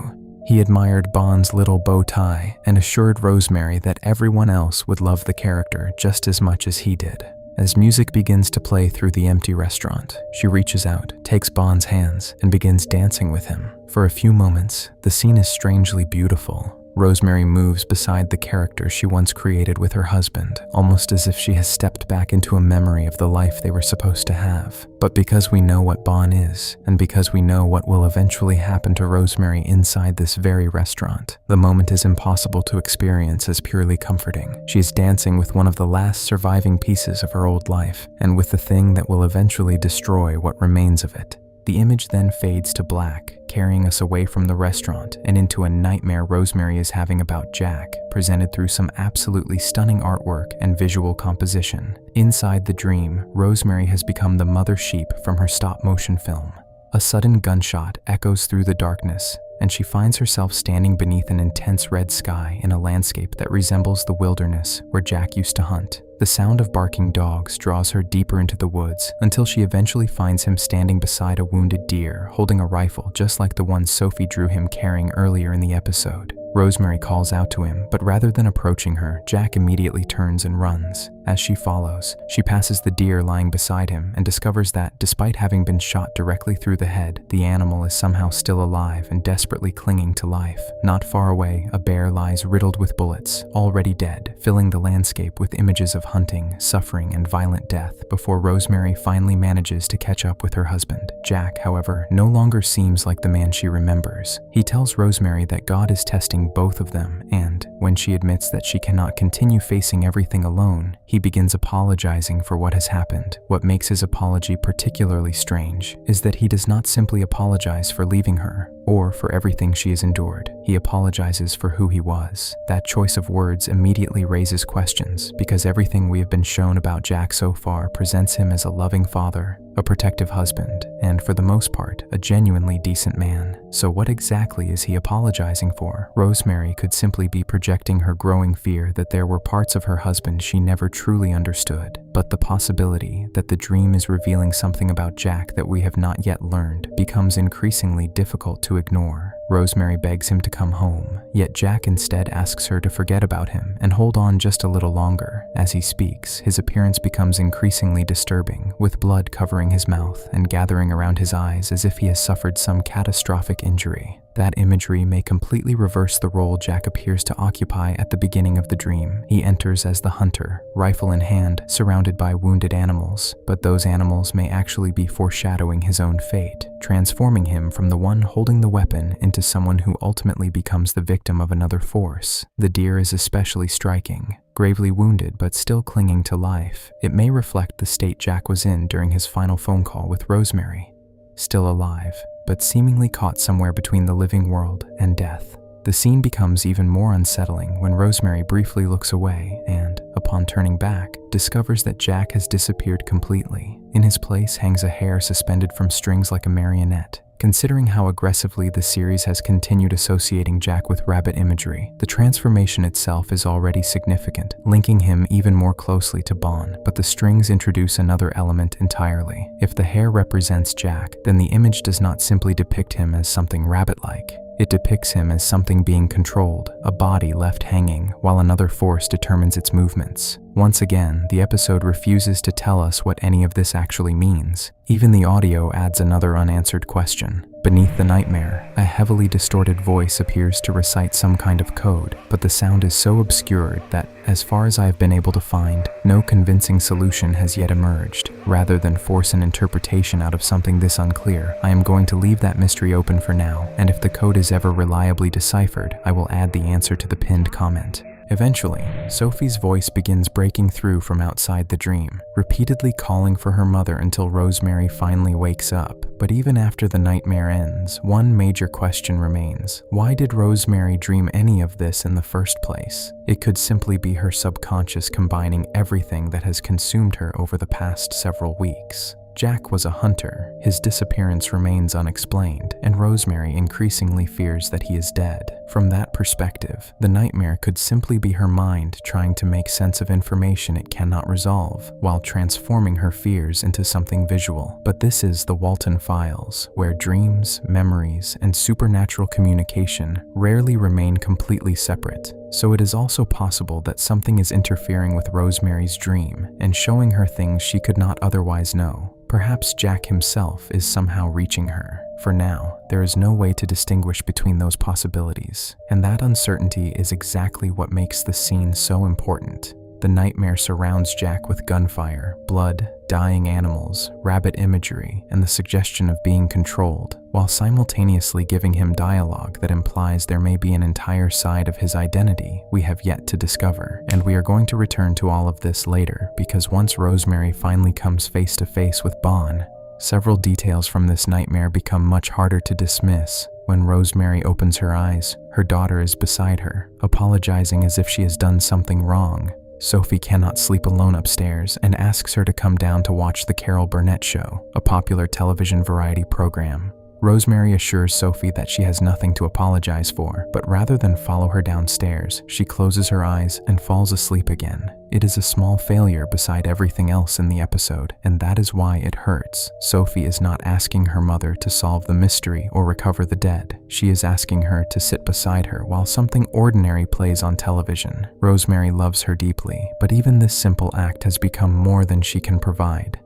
He admired Bon's little bow tie and assured Rosemary that everyone else would love the character just as much as he did. As music begins to play through the empty restaurant, she reaches out, takes Bon's hands, and begins dancing with him. For a few moments, the scene is strangely beautiful. Rosemary moves beside the character she once created with her husband, almost as if she has stepped back into a memory of the life they were supposed to have. But because we know what Bon is, and because we know what will eventually happen to Rosemary inside this very restaurant, the moment is impossible to experience as purely comforting. She is dancing with one of the last surviving pieces of her old life, and with the thing that will eventually destroy what remains of it. The image then fades to black, carrying us away from the restaurant and into a nightmare Rosemary is having about Jack, presented through some absolutely stunning artwork and visual composition. Inside the dream, Rosemary has become the mother sheep from her stop-motion film. A sudden gunshot echoes through the darkness, and she finds herself standing beneath an intense red sky in a landscape that resembles the wilderness where Jack used to hunt. The sound of barking dogs draws her deeper into the woods until she eventually finds him standing beside a wounded deer, holding a rifle just like the one Sophie drew him carrying earlier in the episode. Rosemary calls out to him, but rather than approaching her, Jack immediately turns and runs. As she follows, she passes the deer lying beside him and discovers that, despite having been shot directly through the head, the animal is somehow still alive and desperately clinging to life. Not far away, a bear lies riddled with bullets, already dead, filling the landscape with images of hunting, suffering, and violent death before Rosemary finally manages to catch up with her husband. Jack, however, no longer seems like the man she remembers. He tells Rosemary that God is testing both of them, and when she admits that she cannot continue facing everything alone, he begins apologizing for what has happened. What makes his apology particularly strange is that he does not simply apologize for leaving her or for everything she has endured. He apologizes for who he was. That choice of words immediately raises questions because everything we have been shown about Jack so far presents him as a loving father, a protective husband, and for the most part, a genuinely decent man. So what exactly is he apologizing for? Rosemary could simply be projecting her growing fear that there were parts of her husband she never truly understood. But the possibility that the dream is revealing something about Jack that we have not yet learned becomes increasingly difficult to ignore. Rosemary begs him to come home, yet Jack instead asks her to forget about him and hold on just a little longer. As he speaks, his appearance becomes increasingly disturbing, with blood covering his mouth and gathering around his eyes as if he has suffered some catastrophic injury. That imagery may completely reverse the role Jack appears to occupy at the beginning of the dream. He enters as the hunter, rifle in hand, surrounded by wounded animals, but those animals may actually be foreshadowing his own fate, transforming him from the one holding the weapon into someone who ultimately becomes the victim of another force. The deer is especially striking. Gravely wounded but still clinging to life, it may reflect the state Jack was in during his final phone call with Rosemary. Still alive, but seemingly caught somewhere between the living world and death. The scene becomes even more unsettling when Rosemary briefly looks away and, upon turning back, discovers that Jack has disappeared completely. In his place hangs a hair suspended from strings like a marionette. Considering how aggressively the series has continued associating Jack with rabbit imagery, the transformation itself is already significant, linking him even more closely to Bon, but the strings introduce another element entirely. If the hair represents Jack, then the image does not simply depict him as something rabbit-like. It depicts him as something being controlled, a body left hanging, while another force determines its movements. Once again, the episode refuses to tell us what any of this actually means. Even the audio adds another unanswered question. Beneath the nightmare, a heavily distorted voice appears to recite some kind of code, but the sound is so obscured that, as far as I have been able to find, no convincing solution has yet emerged. Rather than force an interpretation out of something this unclear, I am going to leave that mystery open for now, and if the code is ever reliably deciphered, I will add the answer to the pinned comment. Eventually, Sophie's voice begins breaking through from outside the dream, repeatedly calling for her mother until Rosemary finally wakes up. But even after the nightmare ends, one major question remains. Why did Rosemary dream any of this in the first place? It could simply be her subconscious combining everything that has consumed her over the past several weeks. Jack was a hunter. His disappearance remains unexplained, and Rosemary increasingly fears that he is dead. From that perspective, the nightmare could simply be her mind trying to make sense of information it cannot resolve, while transforming her fears into something visual. But this is the Walten Files, where dreams, memories, and supernatural communication rarely remain completely separate. So it is also possible that something is interfering with Rosemary's dream and showing her things she could not otherwise know. Perhaps Jack himself is somehow reaching her. For now, there is no way to distinguish between those possibilities, and that uncertainty is exactly what makes the scene so important. The nightmare surrounds Jack with gunfire, blood, dying animals, rabbit imagery, and the suggestion of being controlled, while simultaneously giving him dialogue that implies there may be an entire side of his identity we have yet to discover. And we are going to return to all of this later, because once Rosemary finally comes face to face with Bon, several details from this nightmare become much harder to dismiss. When Rosemary opens her eyes, her daughter is beside her, apologizing as if she has done something wrong. Sophie cannot sleep alone upstairs and asks her to come down to watch the Carol Burnett Show, a popular television variety program. Rosemary assures Sophie that she has nothing to apologize for, but rather than follow her downstairs, she closes her eyes and falls asleep again. It is a small failure beside everything else in the episode, and that is why it hurts. Sophie is not asking her mother to solve the mystery or recover the dead. She is asking her to sit beside her while something ordinary plays on television. Rosemary loves her deeply, but even this simple act has become more than she can provide.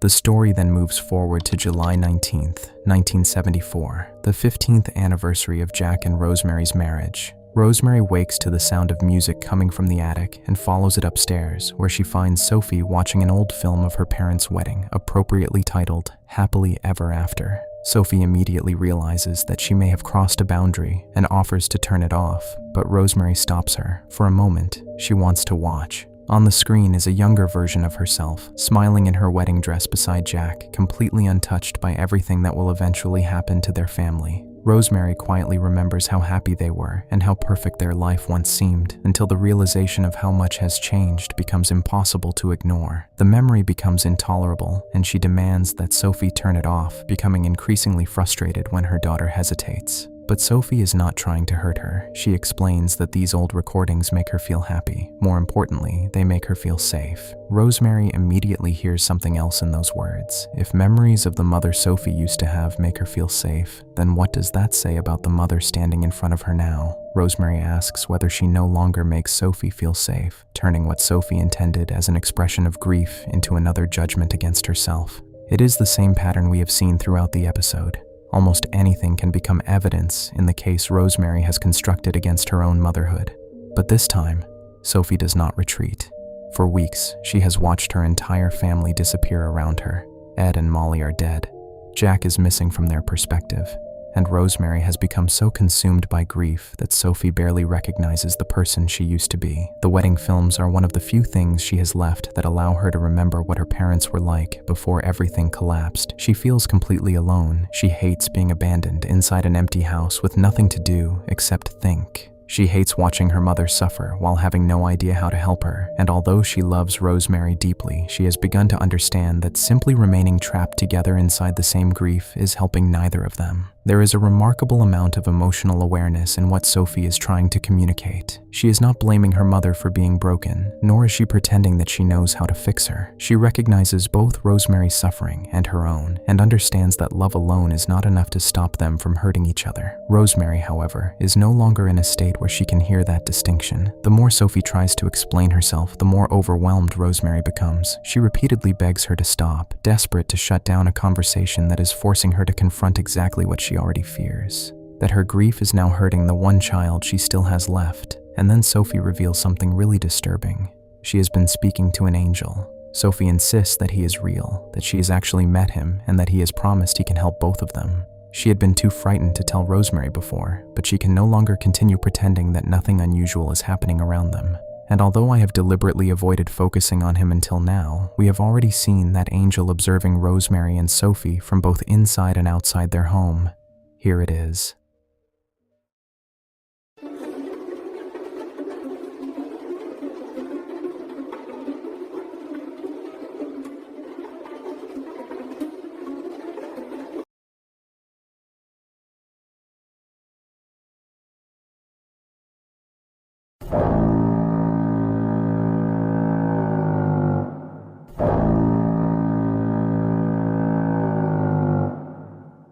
The story then moves forward to July 19th, 1974, the 15th anniversary of Jack and Rosemary's marriage. Rosemary wakes to the sound of music coming from the attic and follows it upstairs, where she finds Sophie watching an old film of her parents' wedding, appropriately titled Happily Ever After. Sophie immediately realizes that she may have crossed a boundary and offers to turn it off, but Rosemary stops her. For a moment, she wants to watch. On the screen is a younger version of herself, smiling in her wedding dress beside Jack, completely untouched by everything that will eventually happen to their family. Rosemary quietly remembers how happy they were and how perfect their life once seemed, until the realization of how much has changed becomes impossible to ignore. The memory becomes intolerable, and she demands that Sophie turn it off, becoming increasingly frustrated when her daughter hesitates. But Sophie is not trying to hurt her. She explains that these old recordings make her feel happy. More importantly, they make her feel safe. Rosemary immediately hears something else in those words. If memories of the mother Sophie used to have make her feel safe, then what does that say about the mother standing in front of her now? Rosemary asks whether she no longer makes Sophie feel safe, turning what Sophie intended as an expression of grief into another judgment against herself. It is the same pattern we have seen throughout the episode. Almost anything can become evidence in the case Rosemary has constructed against her own motherhood. But this time, Sophie does not retreat. For weeks, she has watched her entire family disappear around her. Edd and Molly are dead. Jack is missing from their perspective, and Rosemary has become so consumed by grief that Sophie barely recognizes the person she used to be. The wedding films are one of the few things she has left that allow her to remember what her parents were like before everything collapsed. She feels completely alone. She hates being abandoned inside an empty house with nothing to do except think. She hates watching her mother suffer while having no idea how to help her, and although she loves Rosemary deeply, she has begun to understand that simply remaining trapped together inside the same grief is helping neither of them. There is a remarkable amount of emotional awareness in what Sophie is trying to communicate. She is not blaming her mother for being broken, nor is she pretending that she knows how to fix her. She recognizes both Rosemary's suffering and her own, and understands that love alone is not enough to stop them from hurting each other. Rosemary, however, is no longer in a state where she can hear that distinction. The more Sophie tries to explain herself, the more overwhelmed Rosemary becomes. She repeatedly begs her to stop, desperate to shut down a conversation that is forcing her to confront exactly what she already fears. That her grief is now hurting the one child she still has left. And then Sophie reveals something really disturbing. She has been speaking to an angel. Sophie insists that he is real, that she has actually met him, and that he has promised he can help both of them. She had been too frightened to tell Rosemary before, but she can no longer continue pretending that nothing unusual is happening around them. And although I have deliberately avoided focusing on him until now, we have already seen that angel observing Rosemary and Sophie from both inside and outside their home. Here it is.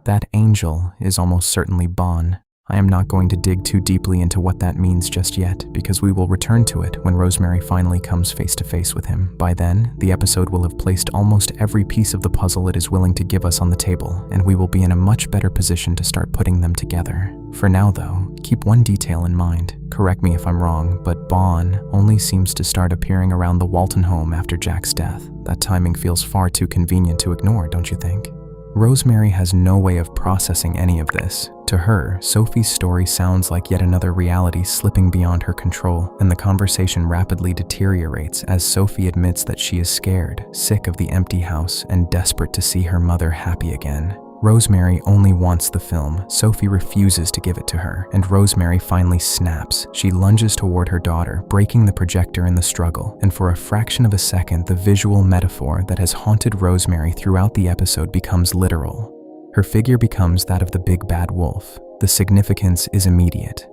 That angel is almost certainly Bon. I am not going to dig too deeply into what that means just yet, because we will return to it when Rosemary finally comes face to face with him. By then, the episode will have placed almost every piece of the puzzle it is willing to give us on the table, and we will be in a much better position to start putting them together. For now though, keep one detail in mind. Correct me if I'm wrong, but Bon only seems to start appearing around the Walten home after Jack's death. That timing feels far too convenient to ignore, don't you think? Rosemary has no way of processing any of this. To her, Sophie's story sounds like yet another reality slipping beyond her control, and the conversation rapidly deteriorates as Sophie admits that she is scared, sick of the empty house, and desperate to see her mother happy again. Rosemary only wants the film. Sophie refuses to give it to her, and Rosemary finally snaps. She lunges toward her daughter, breaking the projector in the struggle, and for a fraction of a second, the visual metaphor that has haunted Rosemary throughout the episode becomes literal. Her figure becomes that of the big bad wolf. The significance is immediate.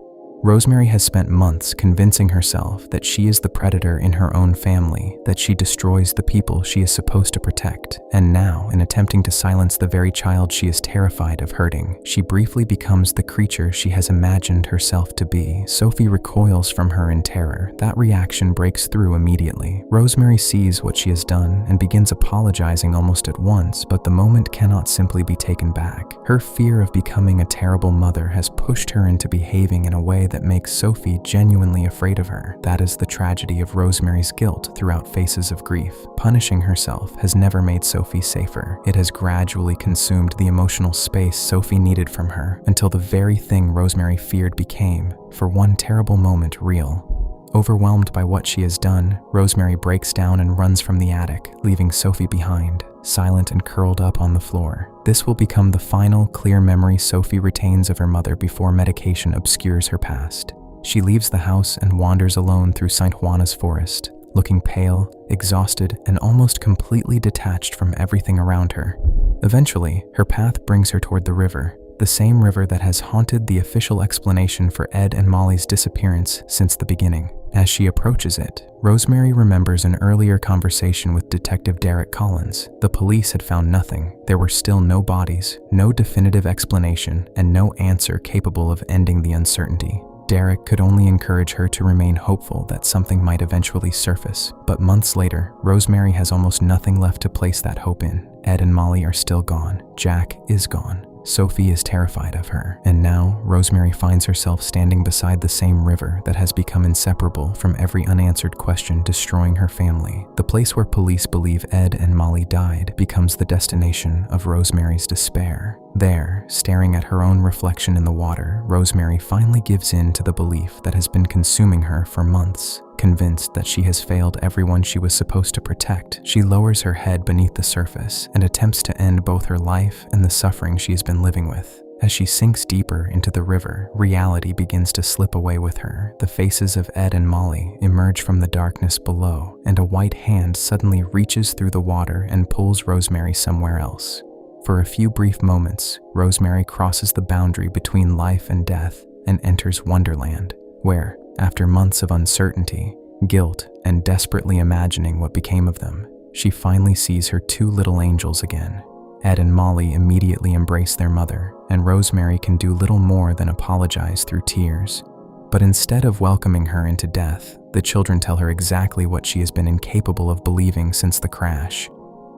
Rosemary has spent months convincing herself that she is the predator in her own family, that she destroys the people she is supposed to protect, and now, in attempting to silence the very child she is terrified of hurting, she briefly becomes the creature she has imagined herself to be. Sophie recoils from her in terror. That reaction breaks through immediately. Rosemary sees what she has done and begins apologizing almost at once, but the moment cannot simply be taken back. Her fear of becoming a terrible mother has pushed her into behaving in a way that makes Sophie genuinely afraid of her. That is the tragedy of Rosemary's guilt throughout phases of grief. Punishing herself has never made Sophie safer. It has gradually consumed the emotional space Sophie needed from her, until the very thing Rosemary feared became, for one terrible moment, real. Overwhelmed by what she has done, Rosemary breaks down and runs from the attic, leaving Sophie behind, silent and curled up on the floor. This will become the final clear memory Sophie retains of her mother before medication obscures her past. She leaves the house and wanders alone through St. Juana's forest, looking pale, exhausted, and almost completely detached from everything around her. Eventually, her path brings her toward the river, the same river that has haunted the official explanation for Edd and Molly's disappearance since the beginning. As she approaches it, Rosemary remembers an earlier conversation with Detective Derek Collins. The police had found nothing. There were still no bodies, no definitive explanation, and no answer capable of ending the uncertainty. Derek could only encourage her to remain hopeful that something might eventually surface. But months later, Rosemary has almost nothing left to place that hope in. Edd and Molly are still gone. Jack is gone. Sophie is terrified of her, and now Rosemary finds herself standing beside the same river that has become inseparable from every unanswered question destroying her family. The place where police believe Edd and Molly died becomes the destination of Rosemary's despair. There, staring at her own reflection in the water, Rosemary finally gives in to the belief that has been consuming her for months. Convinced that she has failed everyone she was supposed to protect, she lowers her head beneath the surface and attempts to end both her life and the suffering she has been living with. As she sinks deeper into the river, reality begins to slip away with her. The faces of Edd and Molly emerge from the darkness below, and a white hand suddenly reaches through the water and pulls Rosemary somewhere else. For a few brief moments, Rosemary crosses the boundary between life and death and enters Wonderland, where, after months of uncertainty, guilt, and desperately imagining what became of them, she finally sees her two little angels again. Edd and Molly immediately embrace their mother, and Rosemary can do little more than apologize through tears. But instead of welcoming her into death, the children tell her exactly what she has been incapable of believing since the crash.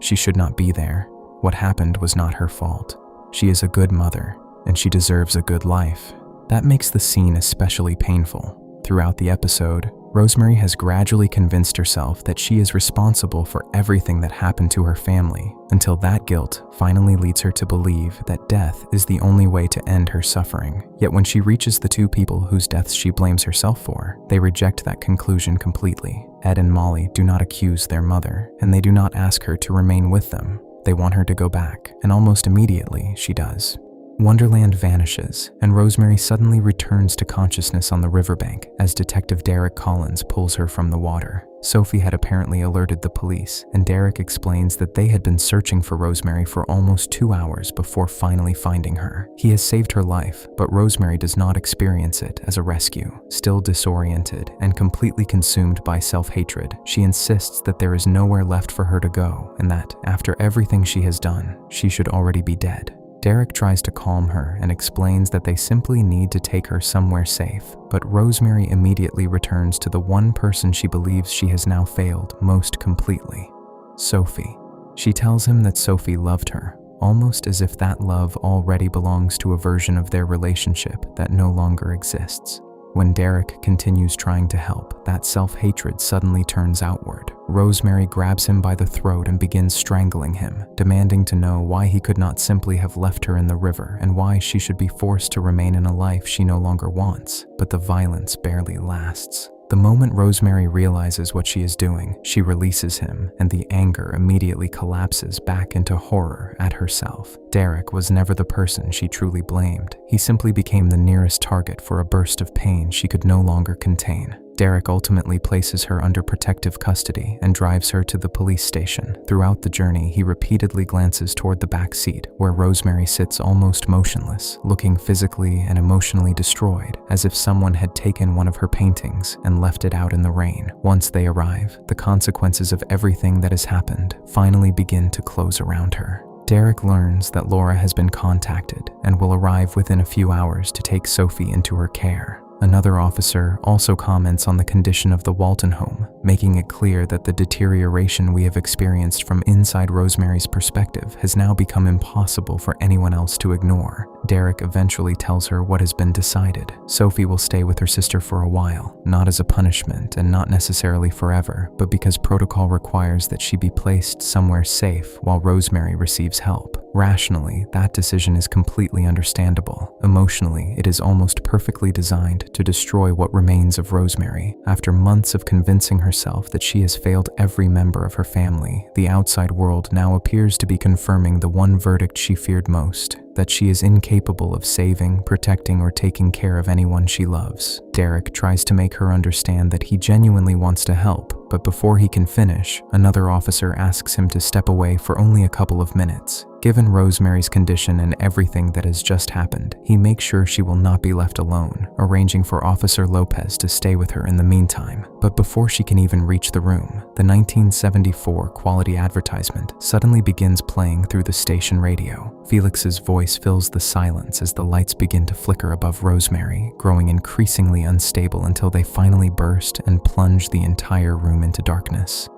She should not be there. What happened was not her fault. She is a good mother, and she deserves a good life. That makes the scene especially painful. Throughout the episode, Rosemary has gradually convinced herself that she is responsible for everything that happened to her family, until that guilt finally leads her to believe that death is the only way to end her suffering. Yet when she reaches the two people whose deaths she blames herself for, they reject that conclusion completely. Edd and Molly do not accuse their mother, and they do not ask her to remain with them. They want her to go back, and almost immediately she does. Wonderland vanishes, and Rosemary suddenly returns to consciousness on the riverbank as Detective Derek Collins pulls her from the water. Sophie had apparently alerted the police, and Derek explains that they had been searching for Rosemary for almost 2 hours before finally finding her. He has saved her life, but Rosemary does not experience it as a rescue. Still disoriented and completely consumed by self-hatred, she insists that there is nowhere left for her to go, and that, after everything she has done, she should already be dead. Derek tries to calm her and explains that they simply need to take her somewhere safe, but Rosemary immediately returns to the one person she believes she has now failed most completely: Sophie. She tells him that Sophie loved her, almost as if that love already belongs to a version of their relationship that no longer exists. When Derek continues trying to help, that self-hatred suddenly turns outward. Rosemary grabs him by the throat and begins strangling him, demanding to know why he could not simply have left her in the river and why she should be forced to remain in a life she no longer wants. But the violence barely lasts. The moment Rosemary realizes what she is doing, she releases him, and the anger immediately collapses back into horror at herself. Derek was never the person she truly blamed. He simply became the nearest target for a burst of pain she could no longer contain. Derek ultimately places her under protective custody and drives her to the police station. Throughout the journey, he repeatedly glances toward the back seat, where Rosemary sits almost motionless, looking physically and emotionally destroyed, as if someone had taken one of her paintings and left it out in the rain. Once they arrive, the consequences of everything that has happened finally begin to close around her. Derek learns that Laura has been contacted and will arrive within a few hours to take Sophie into her care. Another officer also comments on the condition of the Walten home, making it clear that the deterioration we have experienced from inside Rosemary's perspective has now become impossible for anyone else to ignore. Derek eventually tells her what has been decided. Sophie will stay with her sister for a while, not as a punishment and not necessarily forever, but because protocol requires that she be placed somewhere safe while Rosemary receives help. Rationally, that decision is completely understandable. Emotionally, it is almost perfectly designed to destroy what remains of Rosemary. After months of convincing herself that she has failed every member of her family, the outside world now appears to be confirming the one verdict she feared most: that she is incapable of saving, protecting, or taking care of anyone she loves. Derek tries to make her understand that he genuinely wants to help, but before he can finish, another officer asks him to step away for only a couple of minutes. Given Rosemary's condition and everything that has just happened, he makes sure she will not be left alone, arranging for Officer Lopez to stay with her in the meantime. But before she can even reach the room, the 1974 quality advertisement suddenly begins playing through the station radio. Felix's voice fills the silence as the lights begin to flicker above Rosemary, growing increasingly unstable until they finally burst and plunge the entire room into darkness.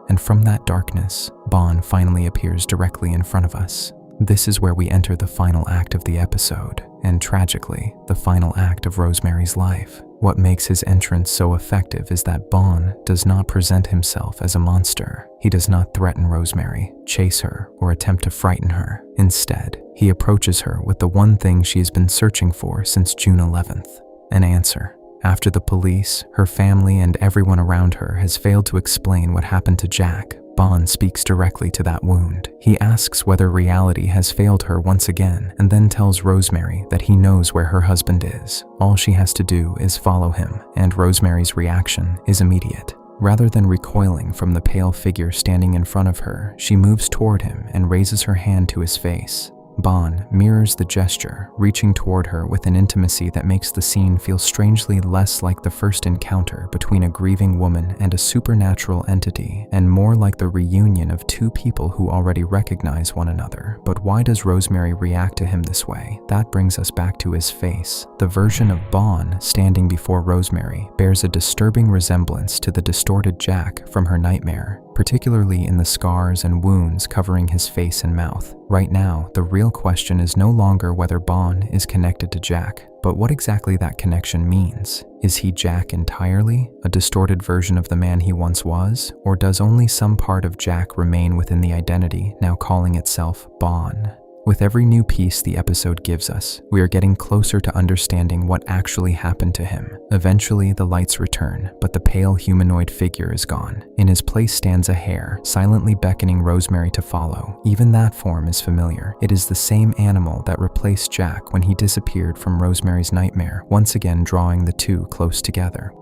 And from that darkness, Bon finally appears directly in front of us. This is where we enter the final act of the episode, and tragically, the final act of Rosemary's life. What makes his entrance so effective is that Bon does not present himself as a monster. He does not threaten Rosemary, chase her, or attempt to frighten her. Instead, he approaches her with the one thing she has been searching for since June 11th, an answer. After the police, her family, and everyone around her has failed to explain what happened to Jack, Bon speaks directly to that wound. He asks whether reality has failed her once again, and then tells Rosemary that he knows where her husband is. All she has to do is follow him, and Rosemary's reaction is immediate. Rather than recoiling from the pale figure standing in front of her, she moves toward him and raises her hand to his face. Bon mirrors the gesture, reaching toward her with an intimacy that makes the scene feel strangely less like the first encounter between a grieving woman and a supernatural entity, and more like the reunion of two people who already recognize one another. But why does Rosemary react to him this way? That brings us back to his face. The version of Bon standing before Rosemary bears a disturbing resemblance to the distorted Jack from her nightmare, particularly in the scars and wounds covering his face and mouth. Right now, the real question is no longer whether Bon is connected to Jack, but what exactly that connection means. Is he Jack entirely, a distorted version of the man he once was, or does only some part of Jack remain within the identity now calling itself Bon? With every new piece the episode gives us, we are getting closer to understanding what actually happened to him. Eventually, the lights return, but the pale humanoid figure is gone. In his place stands a hare, silently beckoning Rosemary to follow. Even that form is familiar. It is the same animal that replaced Jack when he disappeared from Rosemary's nightmare, once again drawing the two close together.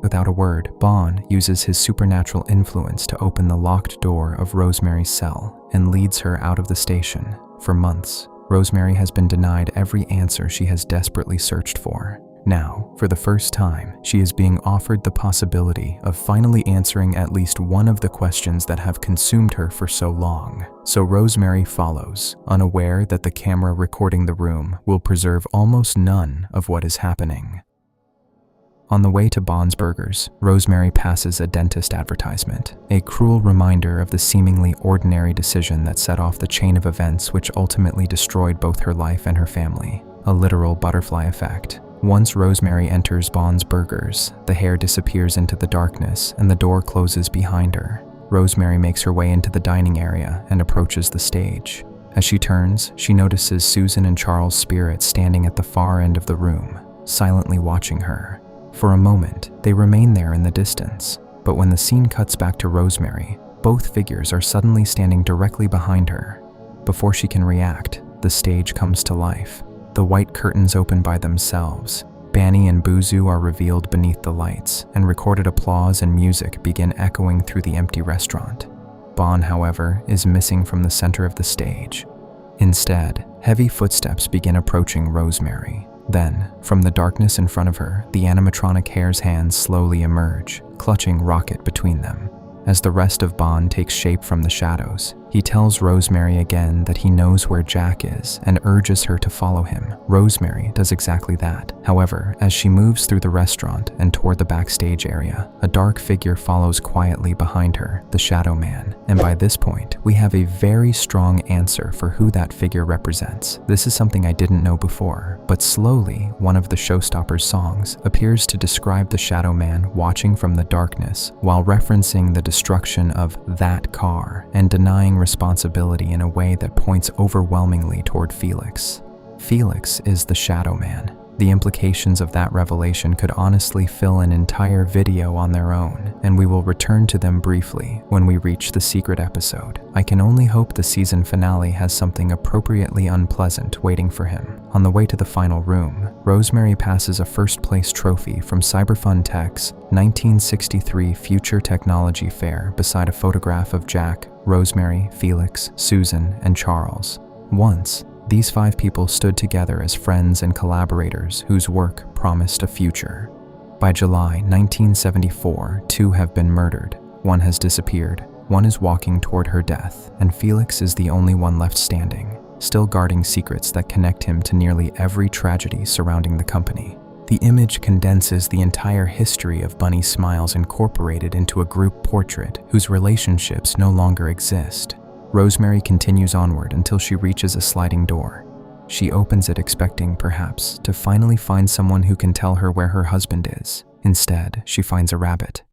Without a word, Bond uses his supernatural influence to open the locked door of Rosemary's cell and leads her out of the station. For months, Rosemary has been denied every answer she has desperately searched for. Now, for the first time, she is being offered the possibility of finally answering at least one of the questions that have consumed her for so long. So Rosemary follows, unaware that the camera recording the room will preserve almost none of what is happening. On the way to Bond's Burgers, Rosemary passes a dentist advertisement, a cruel reminder of the seemingly ordinary decision that set off the chain of events which ultimately destroyed both her life and her family. A literal butterfly effect. Once Rosemary enters Bond's Burgers, the hare disappears into the darkness and the door closes behind her. Rosemary makes her way into the dining area and approaches the stage. As she turns, she notices Susan and Charles' spirits standing at the far end of the room, silently watching her. For a moment, they remain there in the distance, but when the scene cuts back to Rosemary, both figures are suddenly standing directly behind her. Before she can react, the stage comes to life. The white curtains open by themselves. Banny and Buzu are revealed beneath the lights, and recorded applause and music begin echoing through the empty restaurant. Bond, however, is missing from the center of the stage. Instead, heavy footsteps begin approaching Rosemary. Then, from the darkness in front of her, the animatronic hare's hands slowly emerge, clutching Rocket between them. As the rest of Bond takes shape from the shadows, he tells Rosemary again that he knows where Jack is and urges her to follow him. Rosemary does exactly that. However, as she moves through the restaurant and toward the backstage area, a dark figure follows quietly behind her, the Shadow Man. And by this point, we have a very strong answer for who that figure represents. This is something I didn't know before, but slowly, one of the Showstoppers songs appears to describe the Shadow Man watching from the darkness while referencing the destruction of that car and denying responsibility in a way that points overwhelmingly toward Felix. Felix is the Shadow Man. The implications of that revelation could honestly fill an entire video on their own, and we will return to them briefly when we reach the secret episode. I can only hope the season finale has something appropriately unpleasant waiting for him. On the way to the final room, Rosemary passes a first-place trophy from Cyberfun Tech's 1963 Future Technology Fair beside a photograph of Jack, Rosemary, Felix, Susan, and Charles. Once, these 5 people stood together as friends and collaborators whose work promised a future. By July 1974, 2 have been murdered, 1 has disappeared, 1 is walking toward her death, and Felix is the only one left standing, still guarding secrets that connect him to nearly every tragedy surrounding the company. The image condenses the entire history of Bunny Smiles Incorporated into a group portrait whose relationships no longer exist. Rosemary continues onward until she reaches a sliding door. She opens it expecting, perhaps, to finally find someone who can tell her where her husband is. Instead, she finds a rabbit.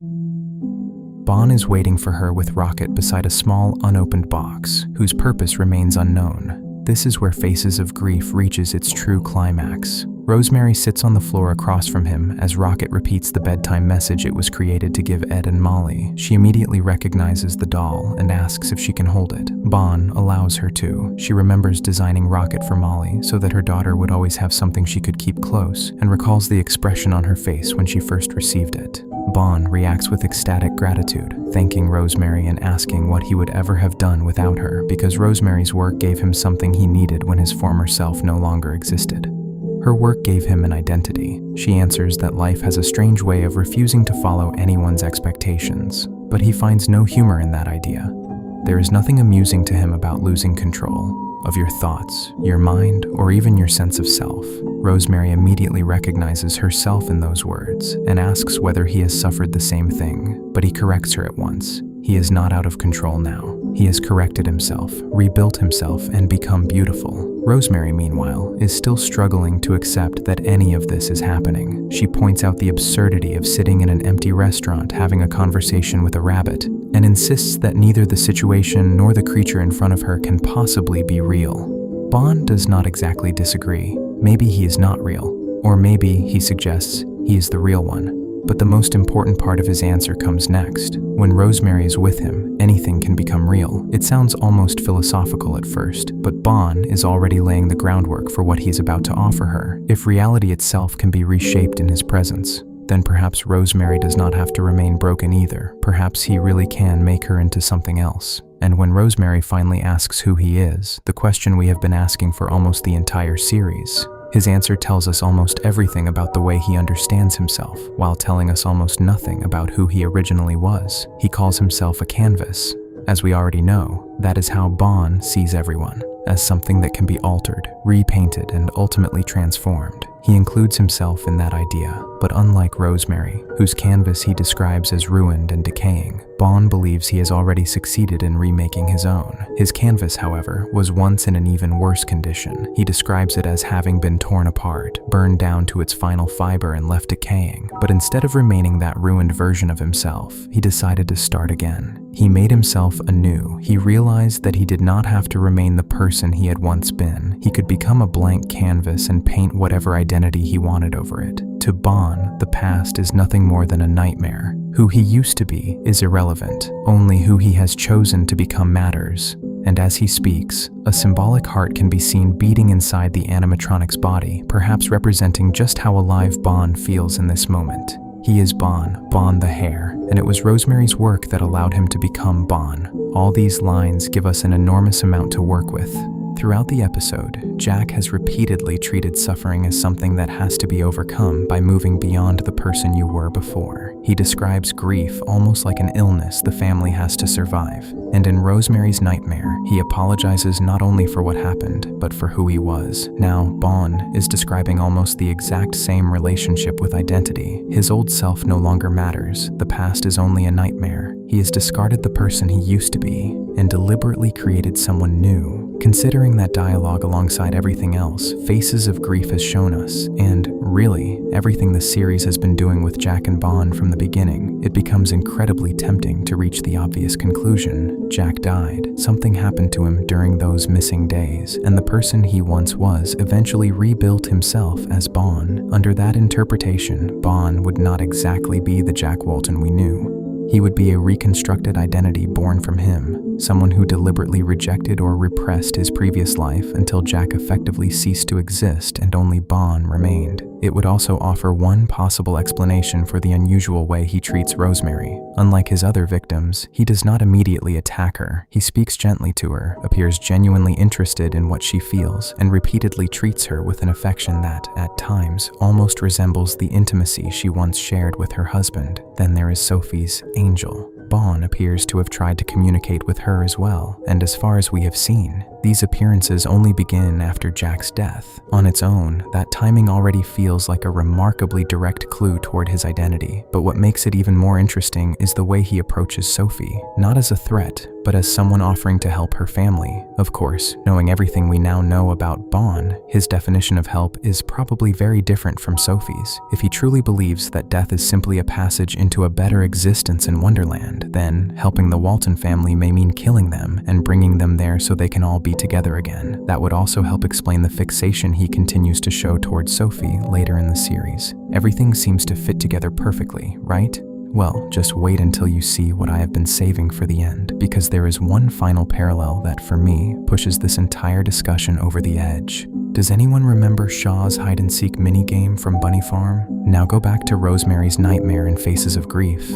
Bond is waiting for her with Rocket beside a small, unopened box, whose purpose remains unknown. This is where Faces of Grief reaches its true climax. Rosemary sits on the floor across from him as Rocket repeats the bedtime message it was created to give Edd and Molly. She immediately recognizes the doll and asks if she can hold it. Bond allows her to. She remembers designing Rocket for Molly so that her daughter would always have something she could keep close, and recalls the expression on her face when she first received it. Bond reacts with ecstatic gratitude, thanking Rosemary and asking what he would ever have done without her, because Rosemary's work gave him something he needed when his former self no longer existed. Her work gave him an identity. She answers that life has a strange way of refusing to follow anyone's expectations, but he finds no humor in that idea. There is nothing amusing to him about losing control of your thoughts, your mind, or even your sense of self. Rosemary immediately recognizes herself in those words and asks whether he has suffered the same thing, but he corrects her at once. He is not out of control now. He has corrected himself, rebuilt himself, and become beautiful. Rosemary, meanwhile, is still struggling to accept that any of this is happening. She points out the absurdity of sitting in an empty restaurant having a conversation with a rabbit, and insists that neither the situation nor the creature in front of her can possibly be real. Bond does not exactly disagree. Maybe he is not real, or maybe, he suggests, he is the real one. But the most important part of his answer comes next. When Rosemary is with him, anything can become real. It sounds almost philosophical at first, but Bond is already laying the groundwork for what he's about to offer her. If reality itself can be reshaped in his presence, then perhaps Rosemary does not have to remain broken either. Perhaps he really can make her into something else. And when Rosemary finally asks who he is, the question we have been asking for almost the entire series, his answer tells us almost everything about the way he understands himself, while telling us almost nothing about who he originally was. He calls himself a canvas. As we already know, that is how Bond sees everyone, as something that can be altered, repainted, and ultimately transformed. He includes himself in that idea, but unlike Rosemary, whose canvas he describes as ruined and decaying, Bond believes he has already succeeded in remaking his own. His canvas, however, was once in an even worse condition. He describes it as having been torn apart, burned down to its final fiber and left decaying. But instead of remaining that ruined version of himself, he decided to start again. He made himself anew. He realized that he did not have to remain the person he had once been. He could become a blank canvas and paint whatever identity he wanted over it. To Bond, the past is nothing more than a nightmare. Who he used to be is irrelevant. Only who he has chosen to become matters. And as he speaks, a symbolic heart can be seen beating inside the animatronic's body, perhaps representing just how alive Bond feels in this moment. He is Bond, Bond the Hare, and it was Rosemary's work that allowed him to become Bond. All these lines give us an enormous amount to work with. Throughout the episode, Jack has repeatedly treated suffering as something that has to be overcome by moving beyond the person you were before. He describes grief almost like an illness the family has to survive. And in Rosemary's nightmare, he apologizes not only for what happened, but for who he was. Now, Bond is describing almost the exact same relationship with identity. His old self no longer matters. The past is only a nightmare. He has discarded the person he used to be and deliberately created someone new. Considering that dialogue alongside everything else, Faces of Grief has shown us, and really, everything the series has been doing with Jack and Bond from the beginning, it becomes incredibly tempting to reach the obvious conclusion. Jack died. Something happened to him during those missing days, and the person he once was eventually rebuilt himself as Bond. Under that interpretation, Bond would not exactly be the Jack Walten we knew. He would be a reconstructed identity born from him, someone who deliberately rejected or repressed his previous life until Jack effectively ceased to exist and only Bond remained. It would also offer one possible explanation for the unusual way he treats Rosemary. Unlike his other victims, he does not immediately attack her. He speaks gently to her, appears genuinely interested in what she feels, and repeatedly treats her with an affection that, at times, almost resembles the intimacy she once shared with her husband. Then there is Sophie's Angel. Bond appears to have tried to communicate with her as well, and as far as we have seen, these appearances only begin after Jack's death. On its own, that timing already feels like a remarkably direct clue toward his identity, but what makes it even more interesting is the way he approaches Sophie, not as a threat, but as someone offering to help her family. Of course, knowing everything we now know about Bond, his definition of help is probably very different from Sophie's. If he truly believes that death is simply a passage into a better existence in Wonderland, then helping the Walten family may mean killing them and bringing them there so they can all be together again. That would also help explain the fixation he continues to show towards Sophie later in the series. Everything seems to fit together perfectly, right? Well, just wait until you see what I have been saving for the end, because there is one final parallel that, for me, pushes this entire discussion over the edge. Does anyone remember Shaw's hide-and-seek minigame from Bunny Farm? Now go back to Rosemary's nightmare in Faces of Grief.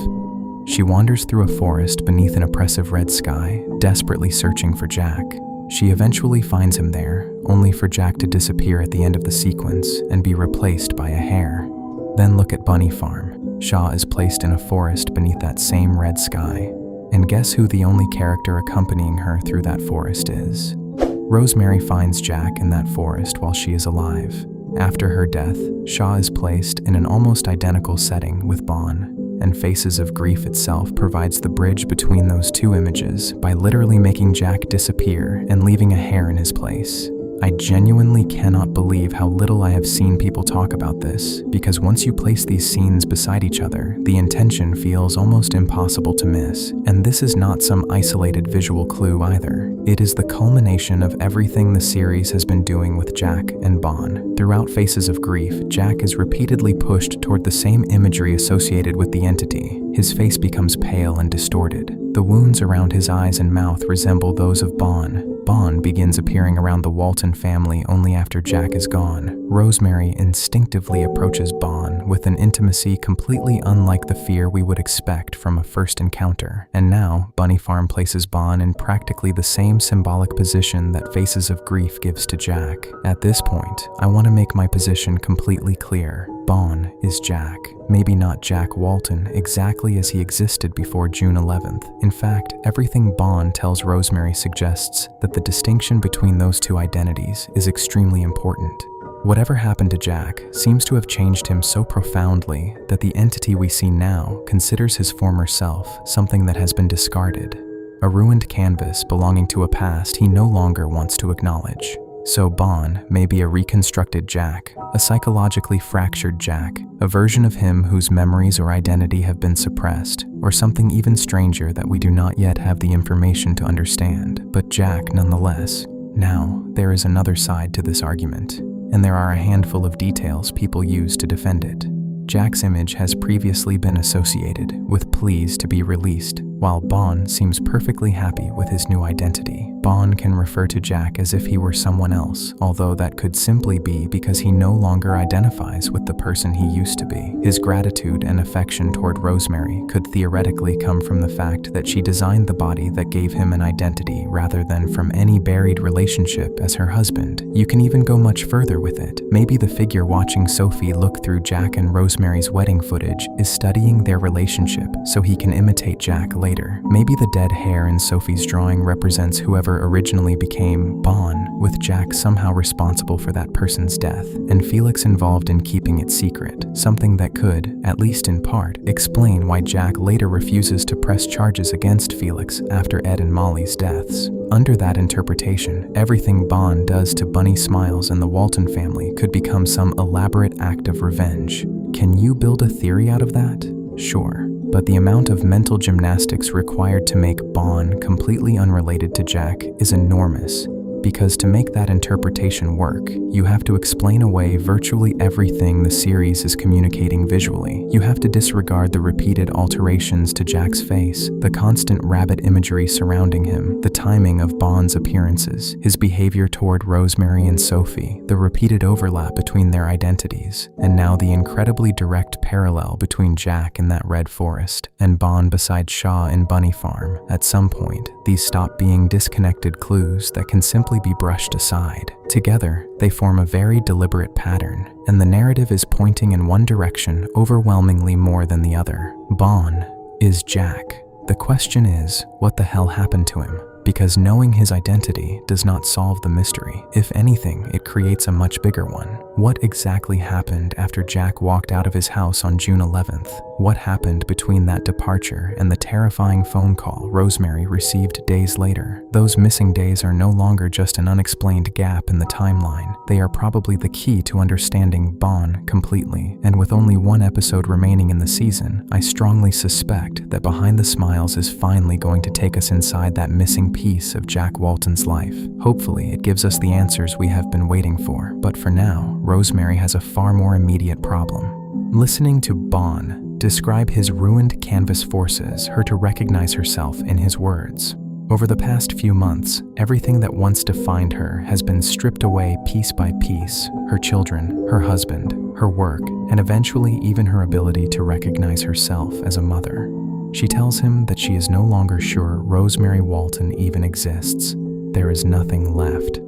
She wanders through a forest beneath an oppressive red sky, desperately searching for Jack. She eventually finds him there, only for Jack to disappear at the end of the sequence and be replaced by a hare. Then look at Bunny Farm. Shaw is placed in a forest beneath that same red sky. And guess who the only character accompanying her through that forest is? Rosemary finds Jack in that forest while she is alive. After her death, Shaw is placed in an almost identical setting with Bond, and Faces of Grief itself provides the bridge between those two images by literally making Jack disappear and leaving a hare in his place. I genuinely cannot believe how little I have seen people talk about this, because once you place these scenes beside each other, the intention feels almost impossible to miss. And this is not some isolated visual clue either. It is the culmination of everything the series has been doing with Jack and Bon. Throughout Faces of Grief, Jack is repeatedly pushed toward the same imagery associated with the entity. His face becomes pale and distorted. The wounds around his eyes and mouth resemble those of Bon. Bon begins appearing around the Walten family only after Jack is gone. Rosemary instinctively approaches Bon with an intimacy completely unlike the fear we would expect from a first encounter. And now, Bunny Farm places Bon in practically the same symbolic position that Faces of Grief gives to Jack. At this point, I want to make my position completely clear. Bon is Jack. Maybe not Jack Walten exactly as he existed before June 11th. In fact, everything Bon tells Rosemary suggests that the distinction between those two identities is extremely important. Whatever happened to Jack seems to have changed him so profoundly that the entity we see now considers his former self something that has been discarded, a ruined canvas belonging to a past he no longer wants to acknowledge. So Bon may be a reconstructed Jack, a psychologically fractured Jack, a version of him whose memories or identity have been suppressed, or something even stranger that we do not yet have the information to understand, but Jack nonetheless. Now, there is another side to this argument, and there are a handful of details people use to defend it. Jack's image has previously been associated with pleas to be released, while Bon seems perfectly happy with his new identity. Bon can refer to Jack as if he were someone else, although that could simply be because he no longer identifies with the person he used to be. His gratitude and affection toward Rosemary could theoretically come from the fact that she designed the body that gave him an identity rather than from any buried relationship as her husband. You can even go much further with it. Maybe the figure watching Sophie look through Jack and Rosemary's wedding footage is studying their relationship so he can imitate Jack later. Maybe the dead hair in Sophie's drawing represents whoever originally became Bon, with Jack somehow responsible for that person's death, and Felix involved in keeping it secret, something that could, at least in part, explain why Jack later refuses to press charges against Felix after Edd and Molly's deaths. Under that interpretation, everything Bon does to Bunny Smiles and the Walten family could become some elaborate act of revenge. Can you build a theory out of that? Sure. But the amount of mental gymnastics required to make Bon completely unrelated to Jack is enormous, because to make that interpretation work, you have to explain away virtually everything the series is communicating visually. You have to disregard the repeated alterations to Jack's face, the constant rabbit imagery surrounding him, the timing of Bon's appearances, his behavior toward Rosemary and Sophie, the repeated overlap between their identities, and now the incredibly direct parallel between Jack in that red forest and Bon beside Shaw in Bunny Farm. At some point, these stop being disconnected clues that can simply be brushed aside. Together, they form a very deliberate pattern, and the narrative is pointing in one direction overwhelmingly more than the other. Bon is Jack. The question is, what the hell happened to him? Because knowing his identity does not solve the mystery. If anything, it creates a much bigger one. What exactly happened after Jack walked out of his house on June 11th? What happened between that departure and the terrifying phone call Rosemary received days later? Those missing days are no longer just an unexplained gap in the timeline. They are probably the key to understanding Bon completely. And with only one episode remaining in the season, I strongly suspect that Behind the Smiles is finally going to take us inside that missing piece of Jack Walten's life. Hopefully, it gives us the answers we have been waiting for. But for now, Rosemary has a far more immediate problem. Listening to Bon describe his ruined canvas forces her to recognize herself in his words. Over the past few months, everything that once defined her has been stripped away piece by piece: her children, her husband, her work, and eventually even her ability to recognize herself as a mother. She tells him that she is no longer sure Rosemary Walten even exists. There is nothing left.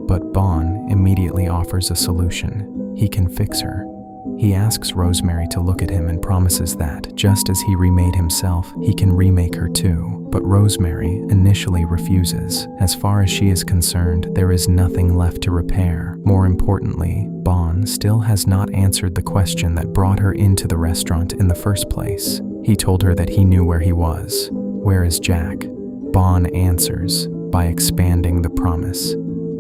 But Bon immediately offers a solution. He can fix her. He asks Rosemary to look at him and promises that, just as he remade himself, he can remake her too. But Rosemary initially refuses. As far as she is concerned, there is nothing left to repair. More importantly, Bon still has not answered the question that brought her into the restaurant in the first place. He told her that he knew where he was. Where is Jack? Bon answers by expanding the promise.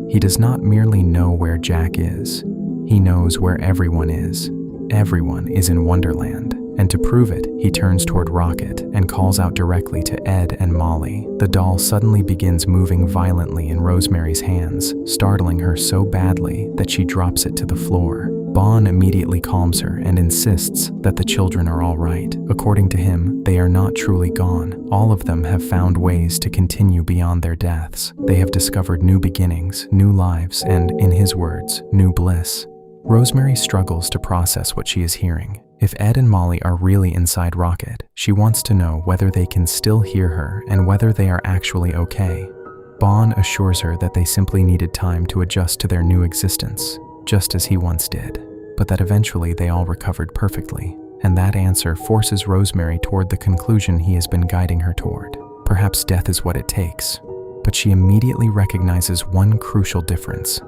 He does not merely know where Jack is, he knows where everyone is. Everyone is in Wonderland, and to prove it, he turns toward Rocket and calls out directly to Edd and Molly. The doll suddenly begins moving violently in Rosemary's hands, startling her so badly that she drops it to the floor. Bon immediately calms her and insists that the children are all right. According to him, they are not truly gone. All of them have found ways to continue beyond their deaths. They have discovered new beginnings, new lives, and, in his words, new bliss. Rosemary struggles to process what she is hearing. If Edd and Molly are really inside Rocket, she wants to know whether they can still hear her and whether they are actually okay. Bon assures her that they simply needed time to adjust to their new existence, just as he once did, but that eventually they all recovered perfectly, and that answer forces Rosemary toward the conclusion he has been guiding her toward. Perhaps death is what it takes, but she immediately recognizes one crucial difference.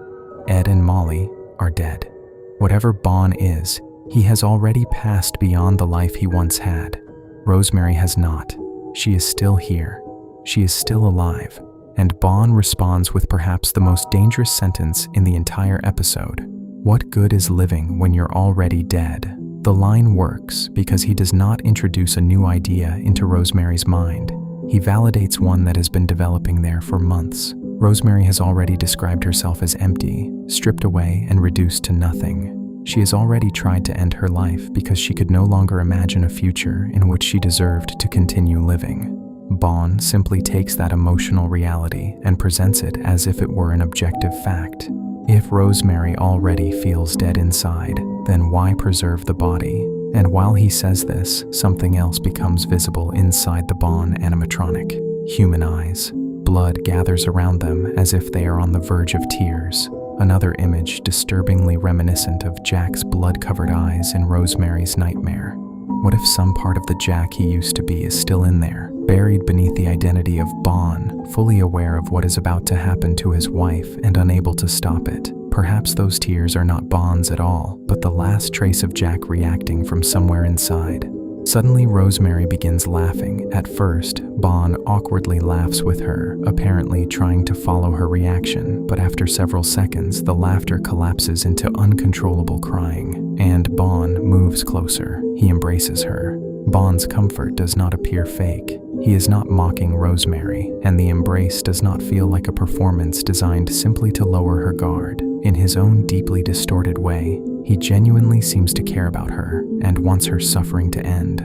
Edd and Molly are dead. Whatever Bon is, he has already passed beyond the life he once had. Rosemary has not. She is still here. She is still alive. And Bon responds with perhaps the most dangerous sentence in the entire episode. What good is living when you're already dead? The line works because he does not introduce a new idea into Rosemary's mind. He validates one that has been developing there for months. Rosemary has already described herself as empty, stripped away, and reduced to nothing. She has already tried to end her life because she could no longer imagine a future in which she deserved to continue living. Bon simply takes that emotional reality and presents it as if it were an objective fact. If Rosemary already feels dead inside, then why preserve the body? And while he says this, something else becomes visible inside the Bon animatronic. Human eyes. Blood gathers around them as if they are on the verge of tears. Another image disturbingly reminiscent of Jack's blood-covered eyes in Rosemary's nightmare. What if some part of the Jack he used to be is still in there, buried beneath the identity of Bon, fully aware of what is about to happen to his wife and unable to stop it? Perhaps those tears are not Bon's at all, but the last trace of Jack reacting from somewhere inside. Suddenly, Rosemary begins laughing. At first, Bon awkwardly laughs with her, apparently trying to follow her reaction, but after several seconds, the laughter collapses into uncontrollable crying, and Bon moves closer. He embraces her. Bon's comfort does not appear fake. He is not mocking Rosemary, and the embrace does not feel like a performance designed simply to lower her guard. In his own deeply distorted way, he genuinely seems to care about her and wants her suffering to end.